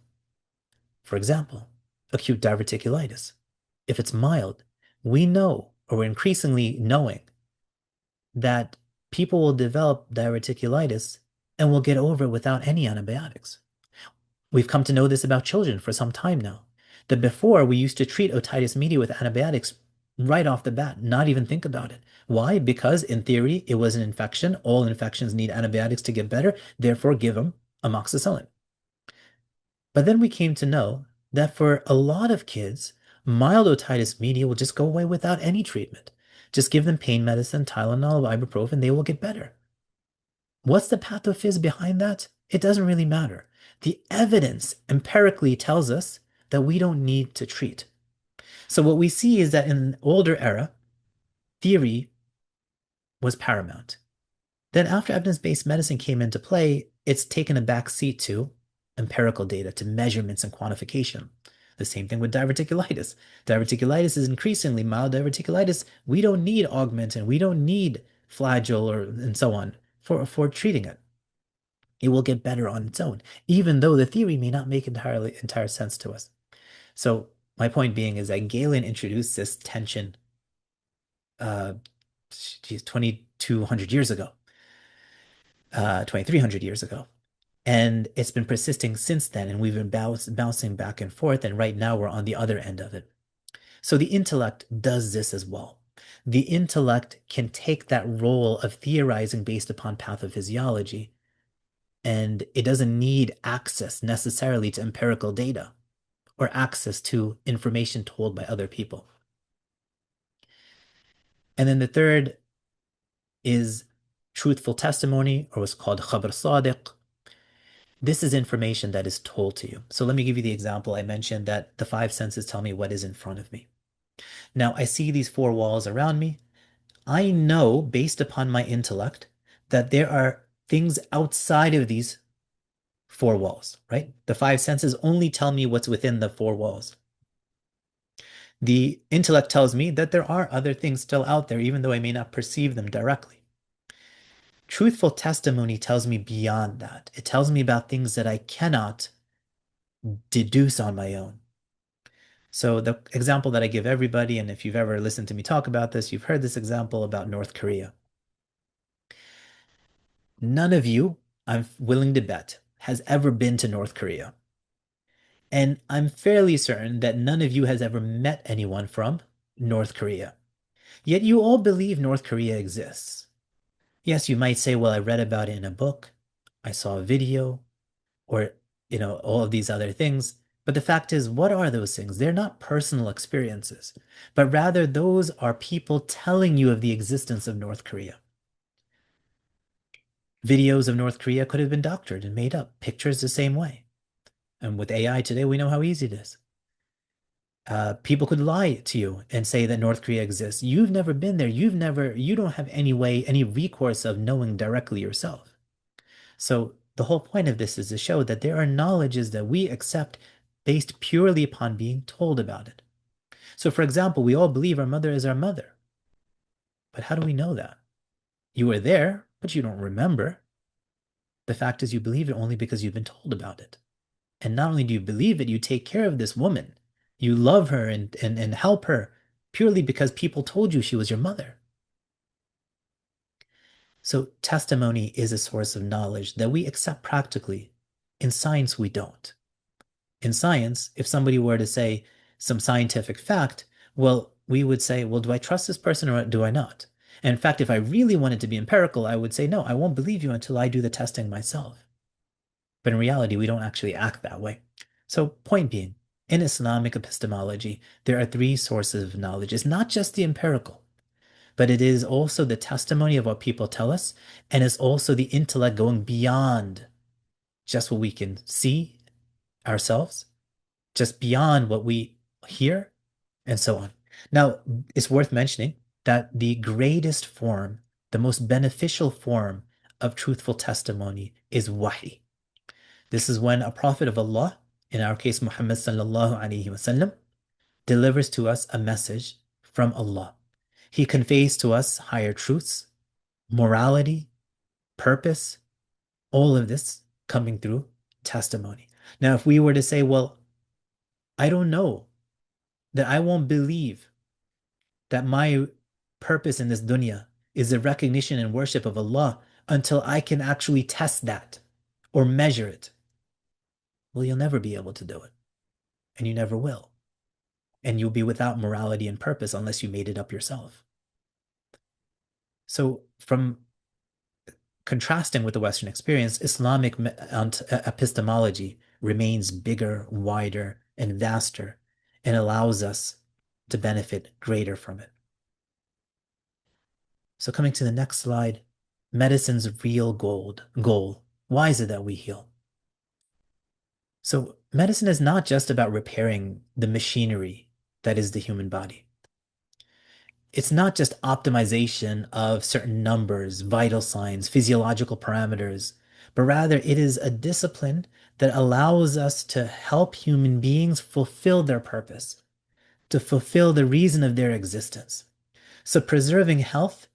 For example, acute diverticulitis. If it's mild, we know, or we're increasingly knowing, that people will develop diverticulitis and will get over it without any antibiotics. We've come to know this about children for some time now, that before we used to treat otitis media with antibiotics right off the bat, not even think about it. Why? Because in theory, it was an infection. All infections need antibiotics to get better. Therefore, give them amoxicillin. But then we came to know that for a lot of kids, mild otitis media will just go away without any treatment. Just give them pain medicine, Tylenol, ibuprofen, they will get better. What's the pathophys behind that? It doesn't really matter. The evidence empirically tells us that we don't need to treat. So what we see is that in an older era, theory was paramount. Then after evidence-based medicine came into play, it's taken a back seat to empirical data, to measurements and quantification. The same thing with diverticulitis. Diverticulitis is increasingly mild diverticulitis. We don't need augmentin. We don't need flagyl or and so on for treating it. It will get better on its own, even though the theory may not make entire sense to us. So my point being is that Galen introduced this tension, uh, 2,200 years ago, 2,300 years ago. And it's been persisting since then, and we've been bouncing back and forth, and right now we're on the other end of it. So the intellect does this as well. The intellect can take that role of theorizing based upon pathophysiology, and it doesn't need access necessarily to empirical data or access to information told by other people. And then the third is truthful testimony, or what's called khabar sadiq. This is information that is told to you. So let me give you the example. I mentioned that the five senses tell me what is in front of me. Now I see these four walls around me. I know based upon my intellect that there are things outside of these four walls, right? The five senses only tell me what's within the four walls. The intellect tells me that there are other things still out there, even though I may not perceive them directly. Truthful testimony tells me beyond that. It tells me about things that I cannot deduce on my own. So the example that I give everybody, and if you've ever listened to me talk about this, you've heard this example about North Korea. None of you, I'm willing to bet, has ever been to North Korea. And I'm fairly certain that none of you has ever met anyone from North Korea. Yet you all believe North Korea exists. Yes, you might say, well, I read about it in a book, I saw a video, or, all of these other things. But the fact is, what are those things? They're not personal experiences, but rather those are people telling you of the existence of North Korea. Videos of North Korea could have been doctored and made up, pictures the same way. And with AI today, we know how easy it is. People could lie to you and say that North Korea exists. You've never been there. You don't have any way, any recourse of knowing directly yourself. So the whole point of this is to show that there are knowledges that we accept based purely upon being told about it. So for example, we all believe our mother is our mother. But how do we know that? You were there, but you don't remember. The fact is you believe it only because you've been told about it. And not only do you believe it, you take care of this woman. You love her and help her purely because people told you she was your mother. So testimony is a source of knowledge that we accept practically. In science, we don't. In science, if somebody were to say some scientific fact, well, we would say, well, do I trust this person or do I not? And in fact, if I really wanted to be empirical, I would say, no, I won't believe you until I do the testing myself. But in reality, we don't actually act that way. So point being, in Islamic epistemology, there are three sources of knowledge. It's not just the empirical, but it is also the testimony of what people tell us, and it's also the intellect going beyond just what we can see ourselves, just beyond what we hear, and so on. Now, it's worth mentioning that the greatest form, the most beneficial form of truthful testimony is wahi. This is when a prophet of Allah, in our case Muhammad sallallahu alaihi wasallam, delivers to us a message from Allah. He conveys to us higher truths, morality, purpose, all of this coming through testimony. Now, if we were to say, well, I don't know that I won't believe that my purpose in this dunya is the recognition and worship of Allah until I can actually test that or measure it. Well, you'll never be able to do it, and you never will. And you'll be without morality and purpose unless you made it up yourself. So, from contrasting with the Western experience, Islamic epistemology remains bigger, wider, and vaster, and allows us to benefit greater from it. So coming to the next slide, medicine's real goal. Why is it that we heal? So medicine is not just about repairing the machinery that is the human body. It's not just optimization of certain numbers, vital signs, physiological parameters, but rather it is a discipline that allows us to help human beings fulfill their purpose, to fulfill the reason of their existence. So preserving health,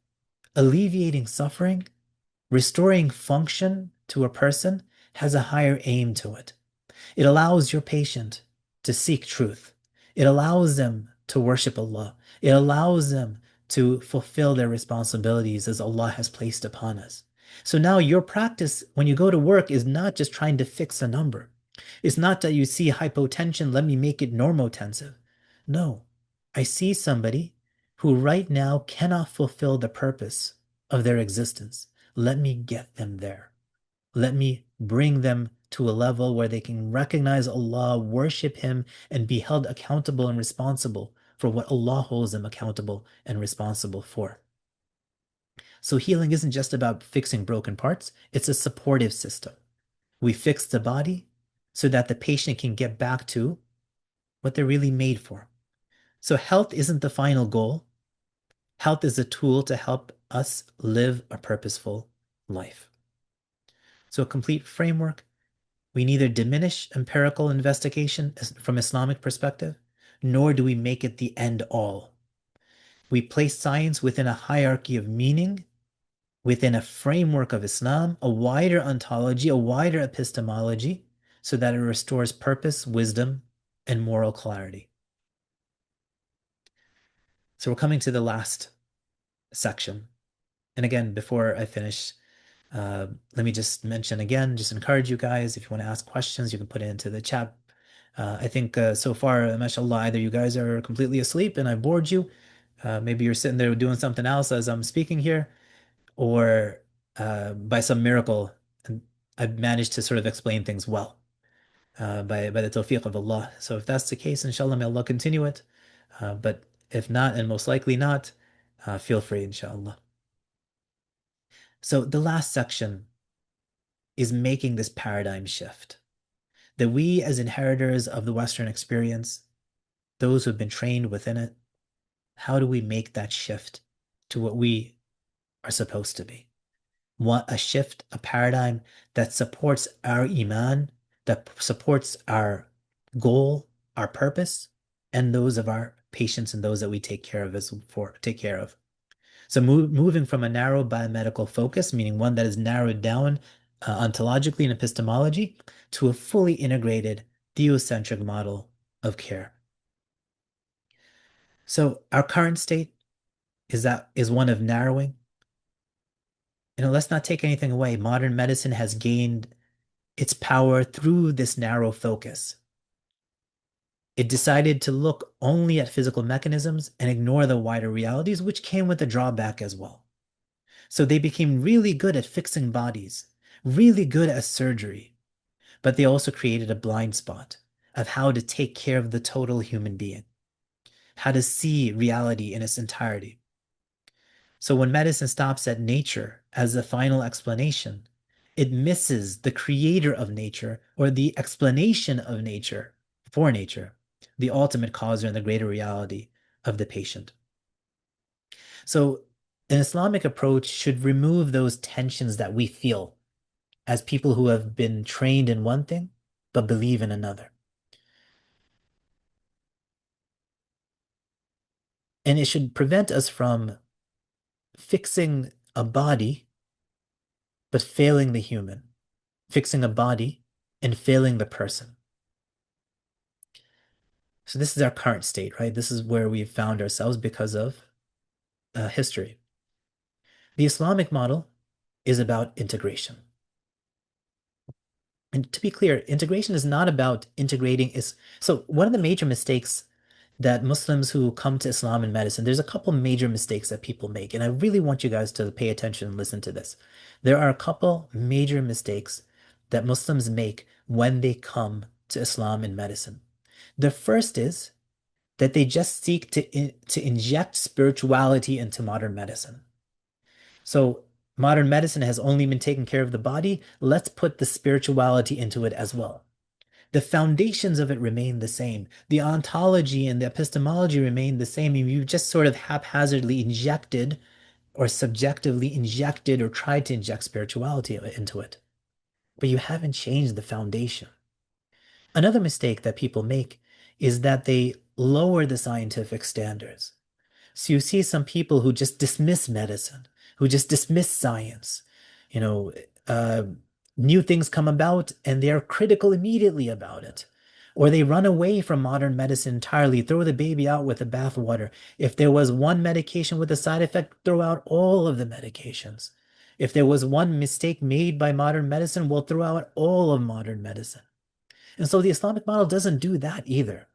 alleviating suffering, restoring function to a person has a higher aim to it. It allows your patient to seek truth. It allows them to worship Allah. It allows them to fulfill their responsibilities as Allah has placed upon us. So now your practice when you go to work is not just trying to fix a number. It's not that you see hypotension, let me make it normotensive. No, I see somebody who right now cannot fulfill the purpose of their existence. Let me get them there. Let me bring them to a level where they can recognize Allah, worship Him, and be held accountable and responsible for what Allah holds them accountable and responsible for. So healing isn't just about fixing broken parts, it's a supportive system. We fix the body so that the patient can get back to what they're really made for. So health isn't the final goal. Health is a tool to help us live a purposeful life. So a complete framework. We neither diminish empirical investigation from Islamic perspective, nor do we make it the end all. We place science within a hierarchy of meaning, within a framework of Islam, a wider ontology, a wider epistemology, so that it restores purpose, wisdom, and moral clarity. So we're coming to the last section. And again, before I finish, let me just mention again, just encourage you guys, if you want to ask questions, you can put it into the chat. I think so far, mashallah, either you guys are completely asleep and I bored you. Maybe you're sitting there doing something else as I'm speaking here, or by some miracle, I've managed to sort of explain things well by the tawfiq of Allah. So if that's the case, inshallah, may Allah continue it. But if not, and most likely not, feel free, inshallah. So the last section is making this paradigm shift. That we, as inheritors of the Western experience, those who have been trained within it, how do we make that shift to what we are supposed to be? Want a shift, a paradigm that supports our iman, that supports our goal, our purpose, and those of our patients and those that we take care of. So moving from a narrow biomedical focus, meaning one that is narrowed down ontologically and epistemology, to a fully integrated theocentric model of care. So our current state is one of narrowing. Let's not take anything away. Modern medicine has gained its power through this narrow focus. It decided to look only at physical mechanisms and ignore the wider realities, which came with a drawback as well. So they became really good at fixing bodies, really good at surgery, but they also created a blind spot of how to take care of the total human being, how to see reality in its entirety. So when medicine stops at nature as the final explanation, it misses the creator of nature or the explanation of nature for nature, the ultimate causer and the greater reality of the patient. So an Islamic approach should remove those tensions that we feel as people who have been trained in one thing but believe in another. And it should prevent us from fixing a body but failing the human, fixing a body and failing the person. So this is our current state, right? This is where we've found ourselves because of history. The Islamic model is about integration. And to be clear, integration is not about integrating is so one of the major mistakes that Muslims who come to Islam and medicine, there's a couple major mistakes that people make, and I really want you guys to pay attention and listen to this. There are a couple major mistakes that Muslims make when they come to Islam and medicine. The first is that they just seek to inject spirituality into modern medicine. So modern medicine has only been taking care of the body. Let's put the spirituality into it as well. The foundations of it remain the same. The ontology and the epistemology remain the same. You've just sort of haphazardly injected or subjectively injected or tried to inject spirituality into it. But you haven't changed the foundation. Another mistake that people make is that they lower the scientific standards. So you see some people who just dismiss medicine, who just dismiss science. You know, uh, new things come about and they are critical immediately about it. Or they run away from modern medicine entirely, throw the baby out with the bathwater. If there was one medication with a side effect, throw out all of the medications. If there was one mistake made by modern medicine, we'll throw out all of modern medicine. And so the Islamic model doesn't do that either.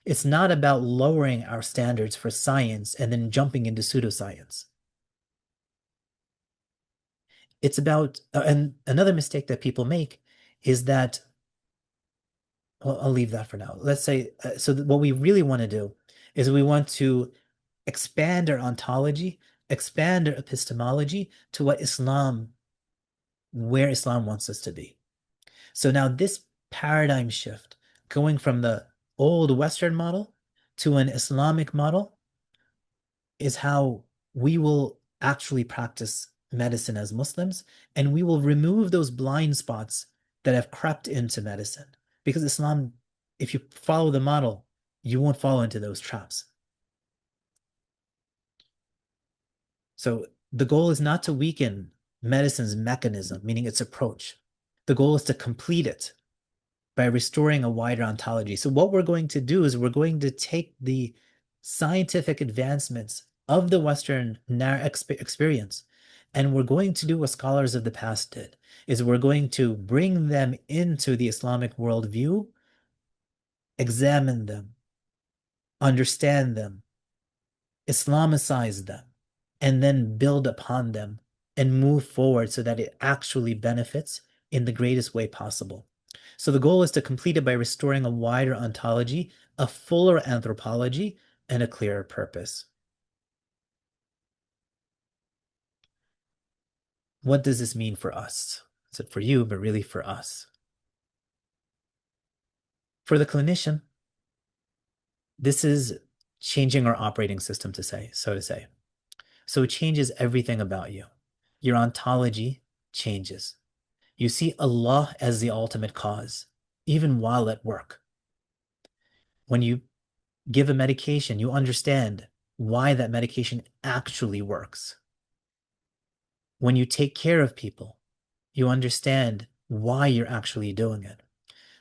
It's not about lowering our standards for science and then jumping into pseudoscience. It's about, and another mistake that people make is that, well, I'll leave that for now. Let's say, what we really want to do is we want to expand our ontology, expand our epistemology to where Islam wants us to be. So now this paradigm shift, going from the old Western model to an Islamic model, is how we will actually practice medicine as Muslims, and we will remove those blind spots that have crept into medicine. Because Islam, if you follow the model, you won't fall into those traps. So the goal is not to weaken medicine's mechanism, meaning its approach. The goal is to complete it by restoring a wider ontology. So what we're going to do is we're going to take the scientific advancements of the Western experience, and we're going to do what scholars of the past did, is we're going to bring them into the Islamic worldview, examine them, understand them, Islamicize them, and then build upon them and move forward so that it actually benefits in the greatest way possible. So the goal is to complete it by restoring a wider ontology, a fuller anthropology, and a clearer purpose. What does this mean for us? Is it for you, but really for us? For the clinician, this is changing our operating system to say, so to say. So it changes everything about you. Your ontology changes. You see Allah as the ultimate cause, even while at work. When you give a medication, you understand why that medication actually works. When you take care of people, you understand why you're actually doing it.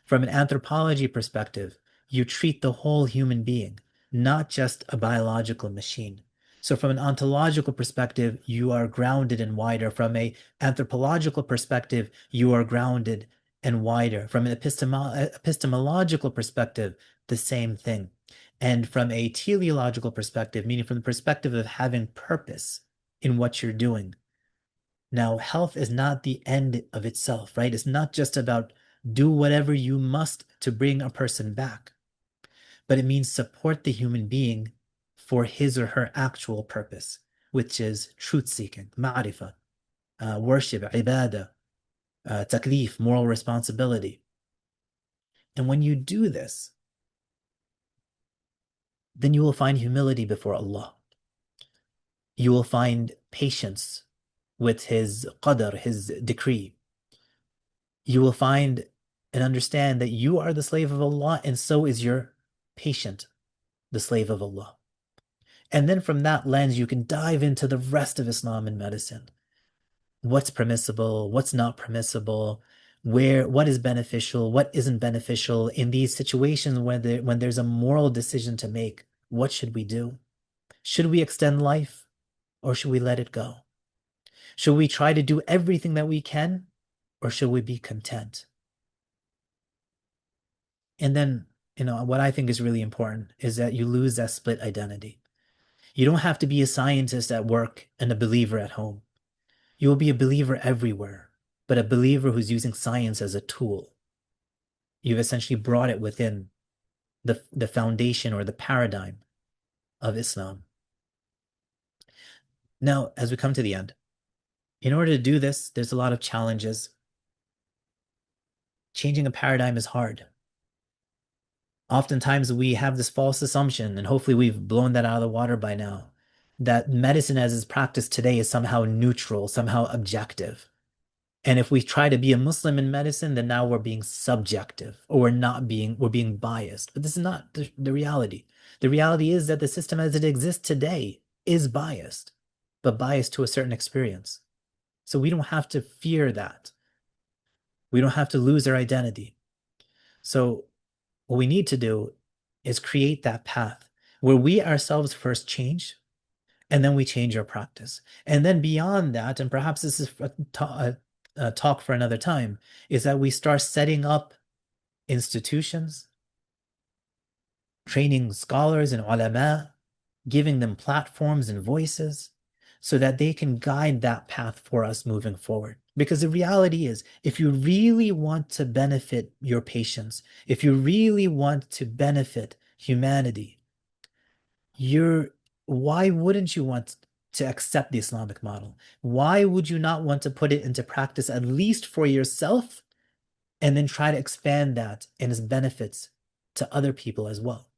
From an anthropology perspective, you treat the whole human being, not just a biological machine. So from an ontological perspective, you are grounded and wider. From a anthropological perspective, you are grounded and wider. From an epistemological perspective, the same thing. And from a teleological perspective, meaning from the perspective of having purpose in what you're doing. Now, health is not the end of itself, right? It's not just about do whatever you must to bring a person back, but it means support the human being for his or her actual purpose, which is truth-seeking, ma'rifah, worship, ibadah, taklif, moral responsibility. And when you do this, then you will find humility before Allah. You will find patience with His qadr, His decree. You will find and understand that you are the slave of Allah, and so is your patient, the slave of Allah. And then from that lens, you can dive into the rest of Islam and medicine. What's permissible, what's not permissible, what is beneficial, what isn't beneficial in these situations when there's a moral decision to make. What should we do? Should we extend life or should we let it go? Should we try to do everything that we can or should we be content? And then, what I think is really important is that you lose that split identity. You don't have to be a scientist at work and a believer at home. You will be a believer everywhere, but a believer who's using science as a tool. You've essentially brought it within the foundation or the paradigm of Islam. Now, as we come to the end, in order to do this, there's a lot of challenges. Changing a paradigm is hard. Oftentimes we have this false assumption, and hopefully we've blown that out of the water by now, that medicine as is practiced today is somehow neutral, somehow objective. And if we try to be a Muslim in medicine, then now we're being subjective or we're being biased. But this is not the reality. The reality is that the system as it exists today is biased, but biased to a certain experience. So we don't have to fear that. We don't have to lose our identity. So what we need to do is create that path where we ourselves first change and then we change our practice. And then beyond that, and perhaps this is a talk for another time, is that we start setting up institutions, training scholars and ulama, giving them platforms and voices so that they can guide that path for us moving forward. Because the reality is, if you really want to benefit your patients, if you really want to benefit humanity, why wouldn't you want to accept the Islamic model? Why would you not want to put it into practice, at least for yourself, and then try to expand that and its benefits to other people as well?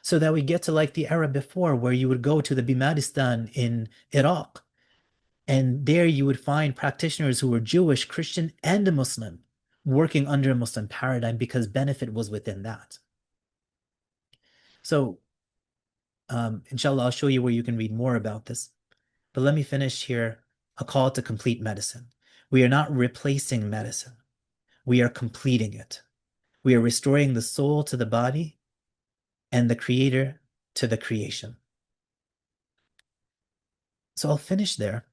So that we get to like the era before where you would go to the Bimaristan in Iraq, and there you would find practitioners who were Jewish, Christian, and a Muslim working under a Muslim paradigm because benefit was within that. So, inshallah, I'll show you where you can read more about this. But let me finish here a call to complete medicine. We are not replacing medicine. We are completing it. We are restoring the soul to the body and the creator to the creation. So I'll finish there.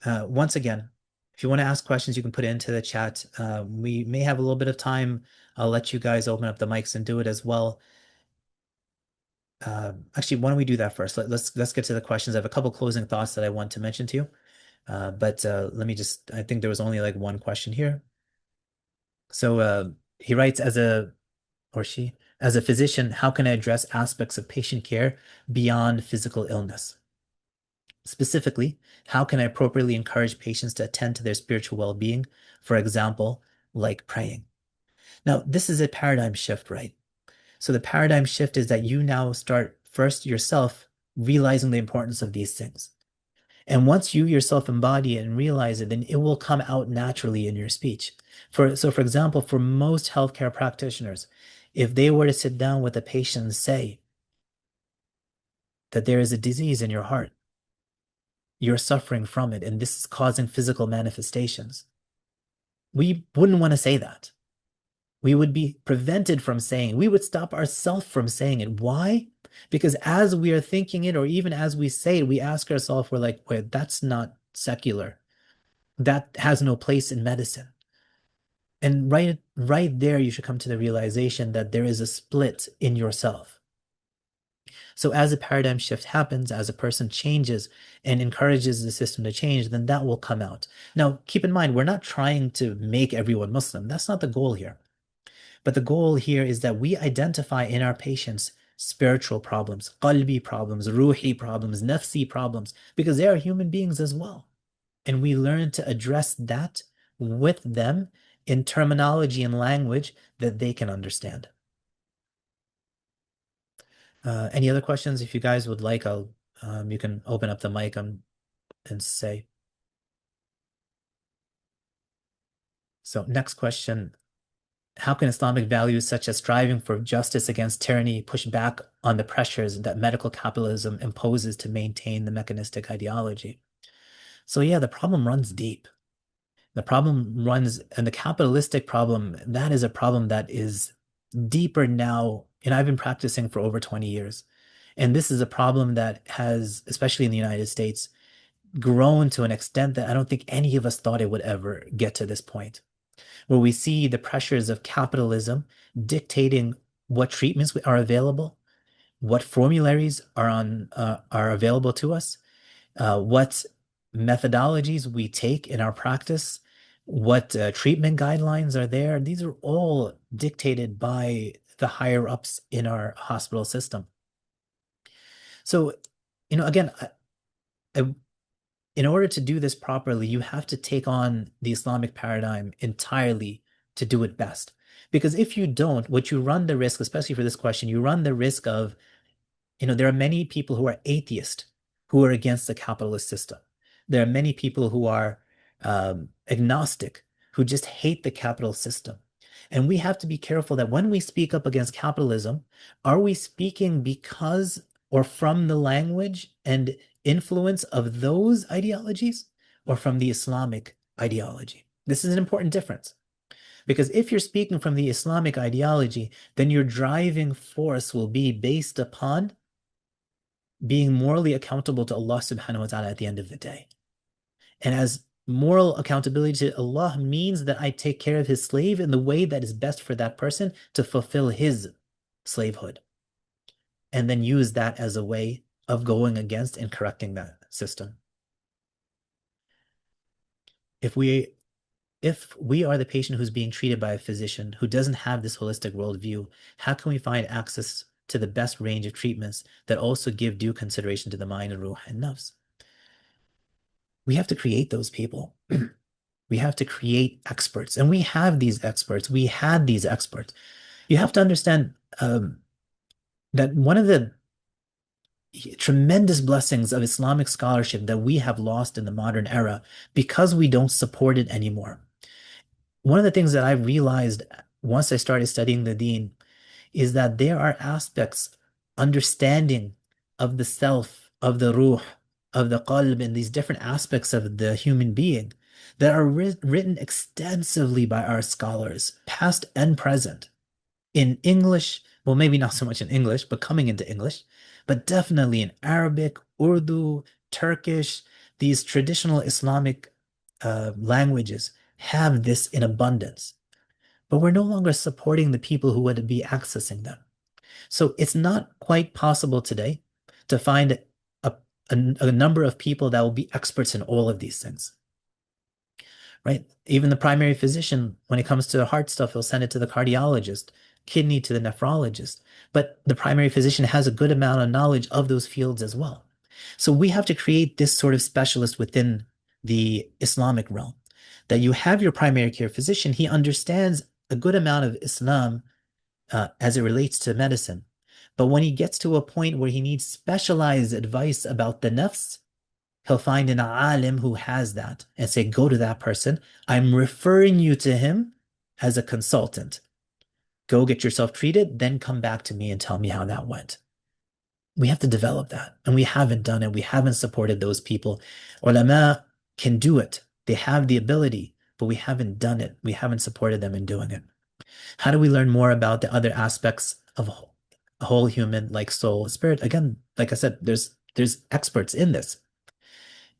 Once again, if you want to ask questions, you can put it into the chat. We may have a little bit of time. I'll let you guys open up the mics and do it as well. Actually, why don't we do that first? Let's get to the questions. I have a couple closing thoughts that I want to mention to you. But let me just, I think there was only like one question here. So he writes, or she, as a physician, how can I address aspects of patient care beyond physical illness? Specifically, how can I appropriately encourage patients to attend to their spiritual well-being? For example, like praying. Now, this is a paradigm shift, right? So the paradigm shift is that you now start first yourself realizing the importance of these things. And once you yourself embody it and realize it, then it will come out naturally in your speech. So for example, for most healthcare practitioners, if they were to sit down with a patient and say that there is a disease in your heart, you're suffering from it, and this is causing physical manifestations, we wouldn't want to say that. We would be prevented from saying, we would stop ourselves from saying it. Why? Because as we are thinking it, or even as we say it, we ask ourselves, we're like, wait, that's not secular. That has no place in medicine. And right there, you should come to the realization that there is a split in yourself. So as a paradigm shift happens, as a person changes and encourages the system to change, then that will come out. Now, keep in mind, we're not trying to make everyone Muslim. That's not the goal here. But the goal here is that we identify in our patients spiritual problems, qalbi problems, ruhi problems, nafsi problems, because they are human beings as well. And we learn to address that with them in terminology and language that they can understand. Any other questions? If you guys would like, you can open up the mic and say. So next question. How can Islamic values such as striving for justice against tyranny push back on the pressures that medical capitalism imposes to maintain the mechanistic ideology? So yeah, the problem runs deep. The problem runs, and the capitalistic problem, that is a problem that is deeper now. And I've been practicing for over 20 years. And this is a problem that has, especially in the United States, grown to an extent that I don't think any of us thought it would ever get to this point, where we see the pressures of capitalism dictating what treatments are available, what formularies are available to us, what methodologies we take in our practice, what treatment guidelines are there. These are all dictated by the higher ups in our hospital system. So, again, I, in order to do this properly, you have to take on the Islamic paradigm entirely to do it best. Because if you don't, what you run the risk, especially for this question, you run the risk of, there are many people who are atheist who are against the capitalist system. There are many people who are agnostic who just hate the capital system. And we have to be careful that when we speak up against capitalism, are we speaking because or from the language and influence of those ideologies or from the Islamic ideology? This is an important difference. Because if you're speaking from the Islamic ideology, then your driving force will be based upon being morally accountable to Allah subhanahu wa ta'ala at the end of the day. And as moral accountability to Allah means that I take care of his slave in the way that is best for that person to fulfill his slavehood. And then use that as a way of going against and correcting that system. If we are the patient who's being treated by a physician who doesn't have this holistic worldview, how can we find access to the best range of treatments that also give due consideration to the mind and ruh and nafs? We have to create those people. We have to create experts, and we have these experts. We had these experts. You have to understand that one of the tremendous blessings of Islamic scholarship that we have lost in the modern era because we don't support it anymore. One of the things that I realized once I started studying the deen is that there are aspects, understanding of the self, of the ruh, of the qalb, and these different aspects of the human being that are written extensively by our scholars, past and present, in English. Well, maybe not so much in English, but coming into English, but definitely in Arabic, Urdu, Turkish, these traditional Islamic languages have this in abundance. But we're no longer supporting the people who would be accessing them. So it's not quite possible today to find a number of people that will be experts in all of these things, right? Even the primary physician, when it comes to heart stuff, he'll send it to the cardiologist, kidney to the nephrologist. But the primary physician has a good amount of knowledge of those fields as well. So we have to create this sort of specialist within the Islamic realm, that you have your primary care physician. He understands a good amount of Islam as it relates to medicine. But when he gets to a point where he needs specialized advice about the nafs, he'll find an alim who has that and say, go to that person. I'm referring you to him as a consultant. Go get yourself treated, then come back to me and tell me how that went. We have to develop that. And we haven't done it. We haven't supported those people. Ulama can do it. They have the ability, but we haven't done it. We haven't supported them in doing it. How do we learn more about the other aspects of a whole human, like soul, spirit? Again, like I said, there's experts in this.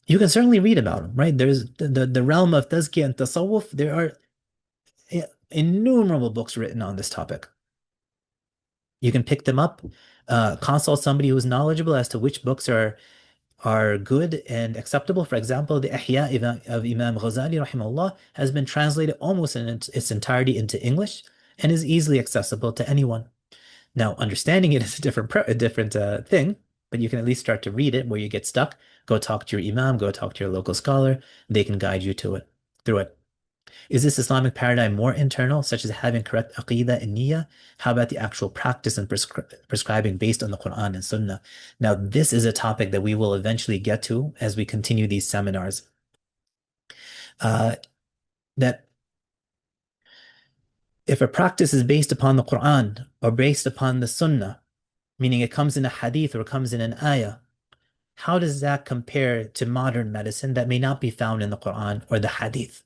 You can certainly read about them, right? There's the realm of tazkiyah and tasawwuf. There are innumerable books written on this topic. You can pick them up, consult somebody who's knowledgeable as to which books are good and acceptable. For example, the Ihya of Imam Ghazali, rahimahullah, has been translated almost in its entirety into English and is easily accessible to anyone. Now, understanding it is a different thing, but you can at least start to read it. Where you get stuck, go talk to your imam, go talk to your local scholar. They can guide you through it. Is this Islamic paradigm more internal, such as having correct aqidah and niyyah? How about the actual practice and prescribing based on the Quran and Sunnah? Now, this is a topic that we will eventually get to as we continue these seminars. That if a practice is based upon the Quran or based upon the Sunnah, meaning it comes in a hadith or comes in an ayah, how does that compare to modern medicine that may not be found in the Quran or the hadith?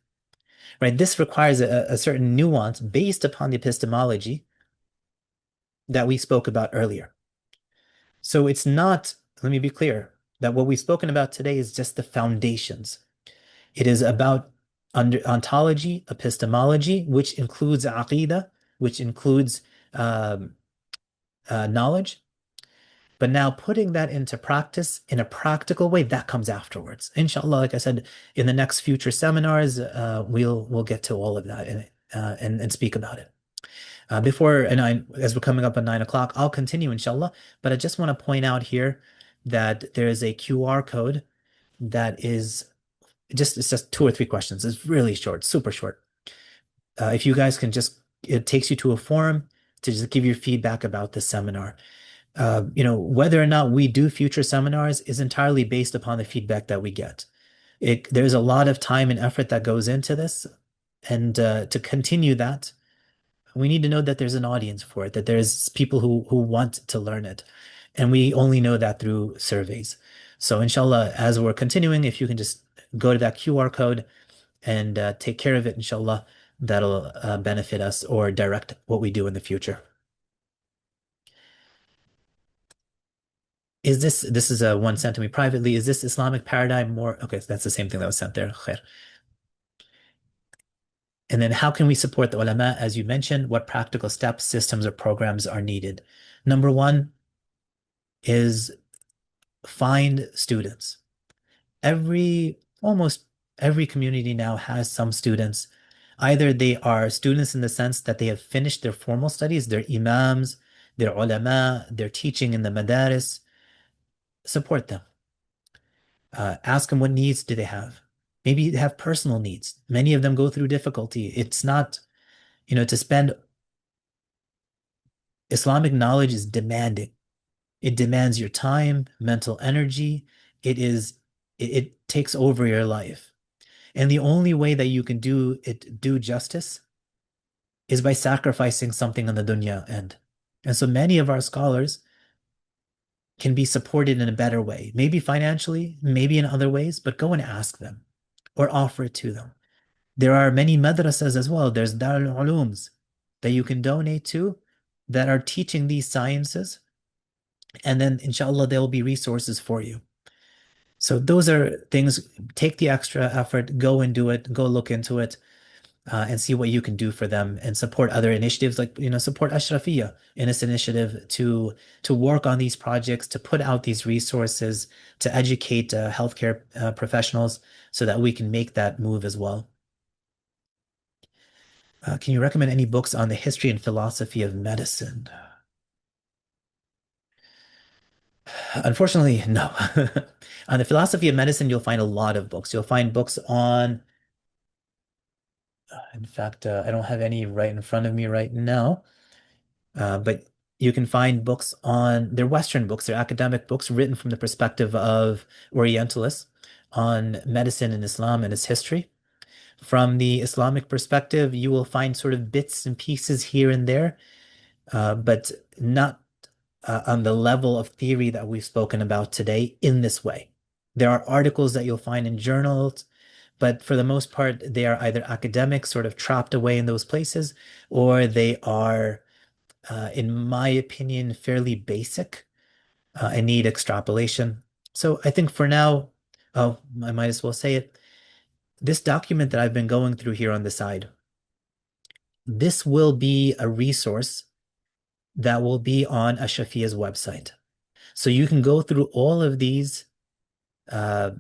right? This requires a certain nuance based upon the epistemology that we spoke about earlier. So it's not, let me be clear, that what we've spoken about today is just the foundations. It is about ontology, epistemology, which includes aqidah, which includes um, knowledge. But now putting that into practice in a practical way, that comes afterwards. Inshallah, like I said, in the next future seminars, we'll get to all of that and speak about it. As we're coming up at 9 o'clock, I'll continue, inshallah. But I just want to point out here that there is a QR code that is it's just 2 or 3 questions. It's really short, super short. If you guys can just, it takes you to a forum to just give your feedback about this seminar. Whether or not we do future seminars is entirely based upon the feedback that we get. There's a lot of time and effort that goes into this, and to continue that, we need to know that there's an audience for it, that there's people who want to learn it, and we only know that through surveys. So, inshallah, as we're continuing, if you can just go to that QR code and take care of it, inshallah, that'll benefit us or direct what we do in the future. This is a one sent to me privately. Is this Islamic paradigm more? Okay, so that's the same thing that was sent there. Khair. And then how can we support the ulama? As you mentioned, what practical steps, systems, or programs are needed? Number one is find students. Almost every community now has some students. Either they are students in the sense that they have finished their formal studies, they're imams, they're ulama, they're teaching in the madaris. Support them. Ask them what needs do they have. Maybe they have personal needs. Many of them go through difficulty. It's not, to spend Islamic knowledge is demanding. It demands your time, mental energy. It takes over your life. And the only way that you can do justice is by sacrificing something on the dunya end. And so many of our scholars can be supported in a better way, maybe financially, maybe in other ways, but go and ask them or offer it to them. There are many madrasas as well. There's Darul Ulooms that you can donate to that are teaching these sciences. And then, inshallah, there will be resources for you. So those are things, take the extra effort, go and do it, go look into it, and see what you can do for them and support other initiatives like, support Ashrafiyya in this initiative to work on these projects, to put out these resources, to educate healthcare professionals so that we can make that move as well. Can you recommend any books on the history and philosophy of medicine? Unfortunately, no. On the philosophy of medicine, you'll find a lot of books. You'll find books on, in fact, I don't have any right in front of me right now, but you can find books they're Western books, they're academic books written from the perspective of Orientalists on medicine and Islam and its history. From the Islamic perspective, you will find sort of bits and pieces here and there, but not on the level of theory that we've spoken about today in this way. There are articles that you'll find in journals, but for the most part, they are either academic, sort of trapped away in those places, or they are, in my opinion, fairly basic and need extrapolation. So I think for now, oh, I might as well say it. This document that I've been going through here on the side, this will be a resource that will be on Ashafia's website. So you can go through all of these uh,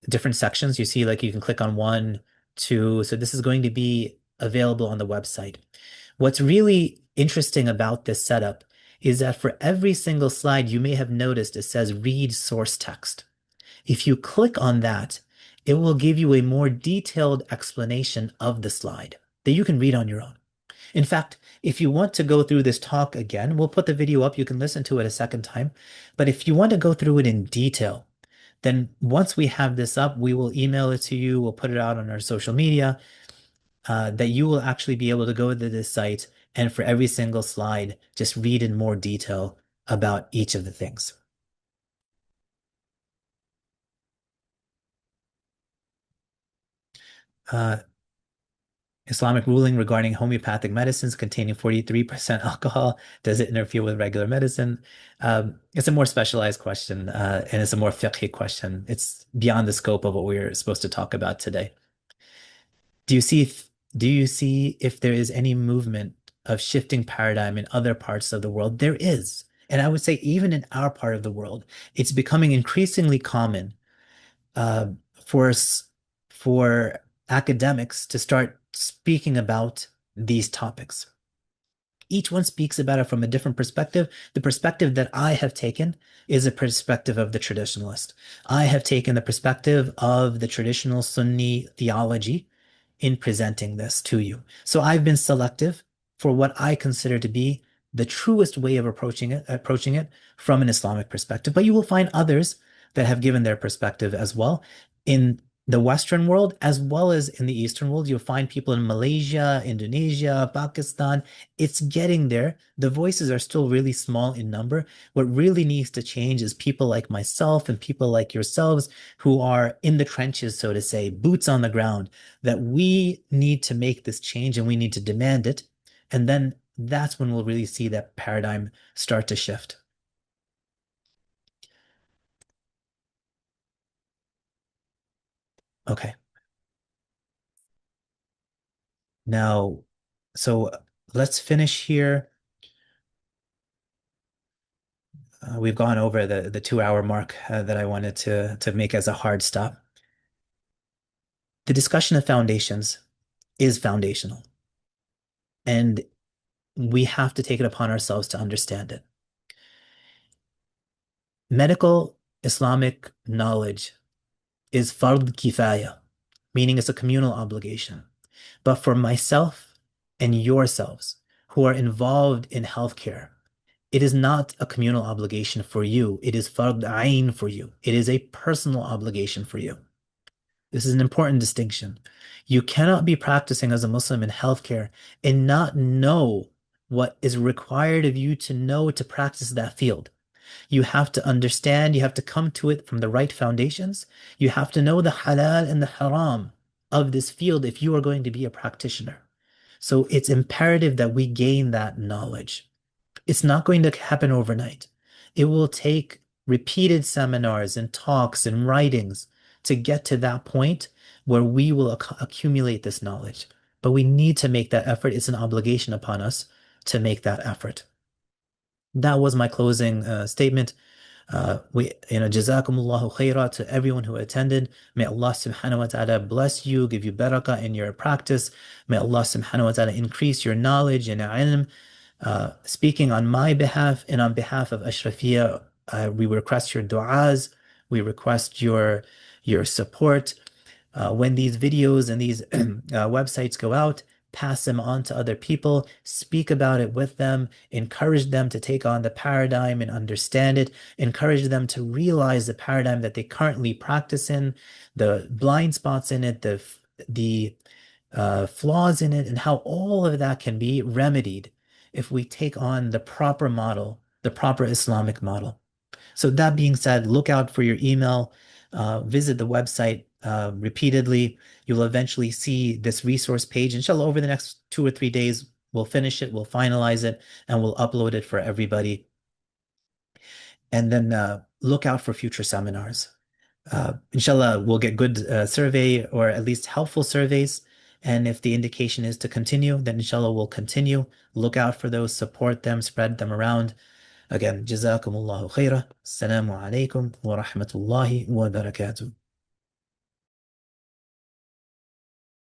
different sections. You see, like you can click on one, two. So this is going to be available on the website. What's really interesting about this setup is that for every single slide, you may have noticed it says read source text. If you click on that, it will give you a more detailed explanation of the slide that you can read on your own. In fact, if you want to go through this talk again, we'll put the video up. You can listen to it a second time. But if you want to go through it in detail, then once we have this up, we will email it to you. We'll put it out on our social media, that you will actually be able to go to this site and for every single slide, just read in more detail about each of the things. Uh, Islamic ruling regarding homeopathic medicines containing 43% alcohol. Does it interfere with regular medicine? It's a more specialized question, and it's a more fiqhi question. It's beyond the scope of what we're supposed to talk about today. Do you see do you see if there is any movement of shifting paradigm in other parts of the world? There is. And I would say even in our part of the world, it's becoming increasingly common uh, for for academics to start speaking about these topics. Each one speaks about it from a different perspective. The perspective that I have taken is a perspective of the traditionalist. I have taken the perspective of the traditional Sunni theology in presenting this to you. So I've been selective for what I consider to be the truest way of approaching it from an Islamic perspective. But you will find others that have given their perspective as well. In the Western world, as well as in the Eastern world, you'll find people in Malaysia, Indonesia, Pakistan. It's getting there. The voices are still really small in number. What really needs to change is people like myself and people like yourselves who are in the trenches, so to say, boots on the ground, that we need to make this change and we need to demand it. And then that's when we'll really see that paradigm start to shift. Okay. Now, so let's finish here. We've gone over the 2 hour mark that I wanted to make as a hard stop. The discussion of foundations is foundational, and we have to take it upon ourselves to understand it. Medical Islamic knowledge is fard kifaya, meaning it's a communal obligation. But for myself and yourselves who are involved in healthcare, it is not a communal obligation for you. It is fard ain for you. It is a personal obligation for you. This is an important distinction. You cannot be practicing as a Muslim in healthcare and not know what is required of you to know to practice that field. You have to understand, you have to come to it from the right foundations. You have to know the halal and the haram of this field if you are going to be a practitioner. So it's imperative that we gain that knowledge. It's not going to happen overnight. It will take repeated seminars and talks and writings to get to that point where we will accumulate this knowledge. But we need to make that effort. It's an obligation upon us to make that effort. That was my closing statement. Jazakumullahu khaira to everyone who attended. May Allah subhanahu wa ta'ala bless you, give you barakah in your practice. May Allah subhanahu wa ta'ala increase your knowledge and ilm. Speaking on my behalf and on behalf of Ashrafiyya, we request your du'as, we request your support. When these videos and these websites go out, pass them on to other people, speak about it with them, encourage them to take on the paradigm and understand it, encourage them to realize the paradigm that they currently practice in, the blind spots in it, the flaws in it, and how all of that can be remedied if we take on the proper model, the proper Islamic model. So that being said, look out for your email, visit the website repeatedly. You'll eventually see this resource page. Inshallah, over the next 2 or 3 days, we'll finish it, we'll finalize it, and we'll upload it for everybody. And then look out for future seminars. Inshallah, we'll get good survey or at least helpful surveys. And if the indication is to continue, then inshallah we'll continue. Look out for those, support them, spread them around. Again, jazakumullahu khaira. Assalamu alaikum wa rahmatullahi wa barakatuh.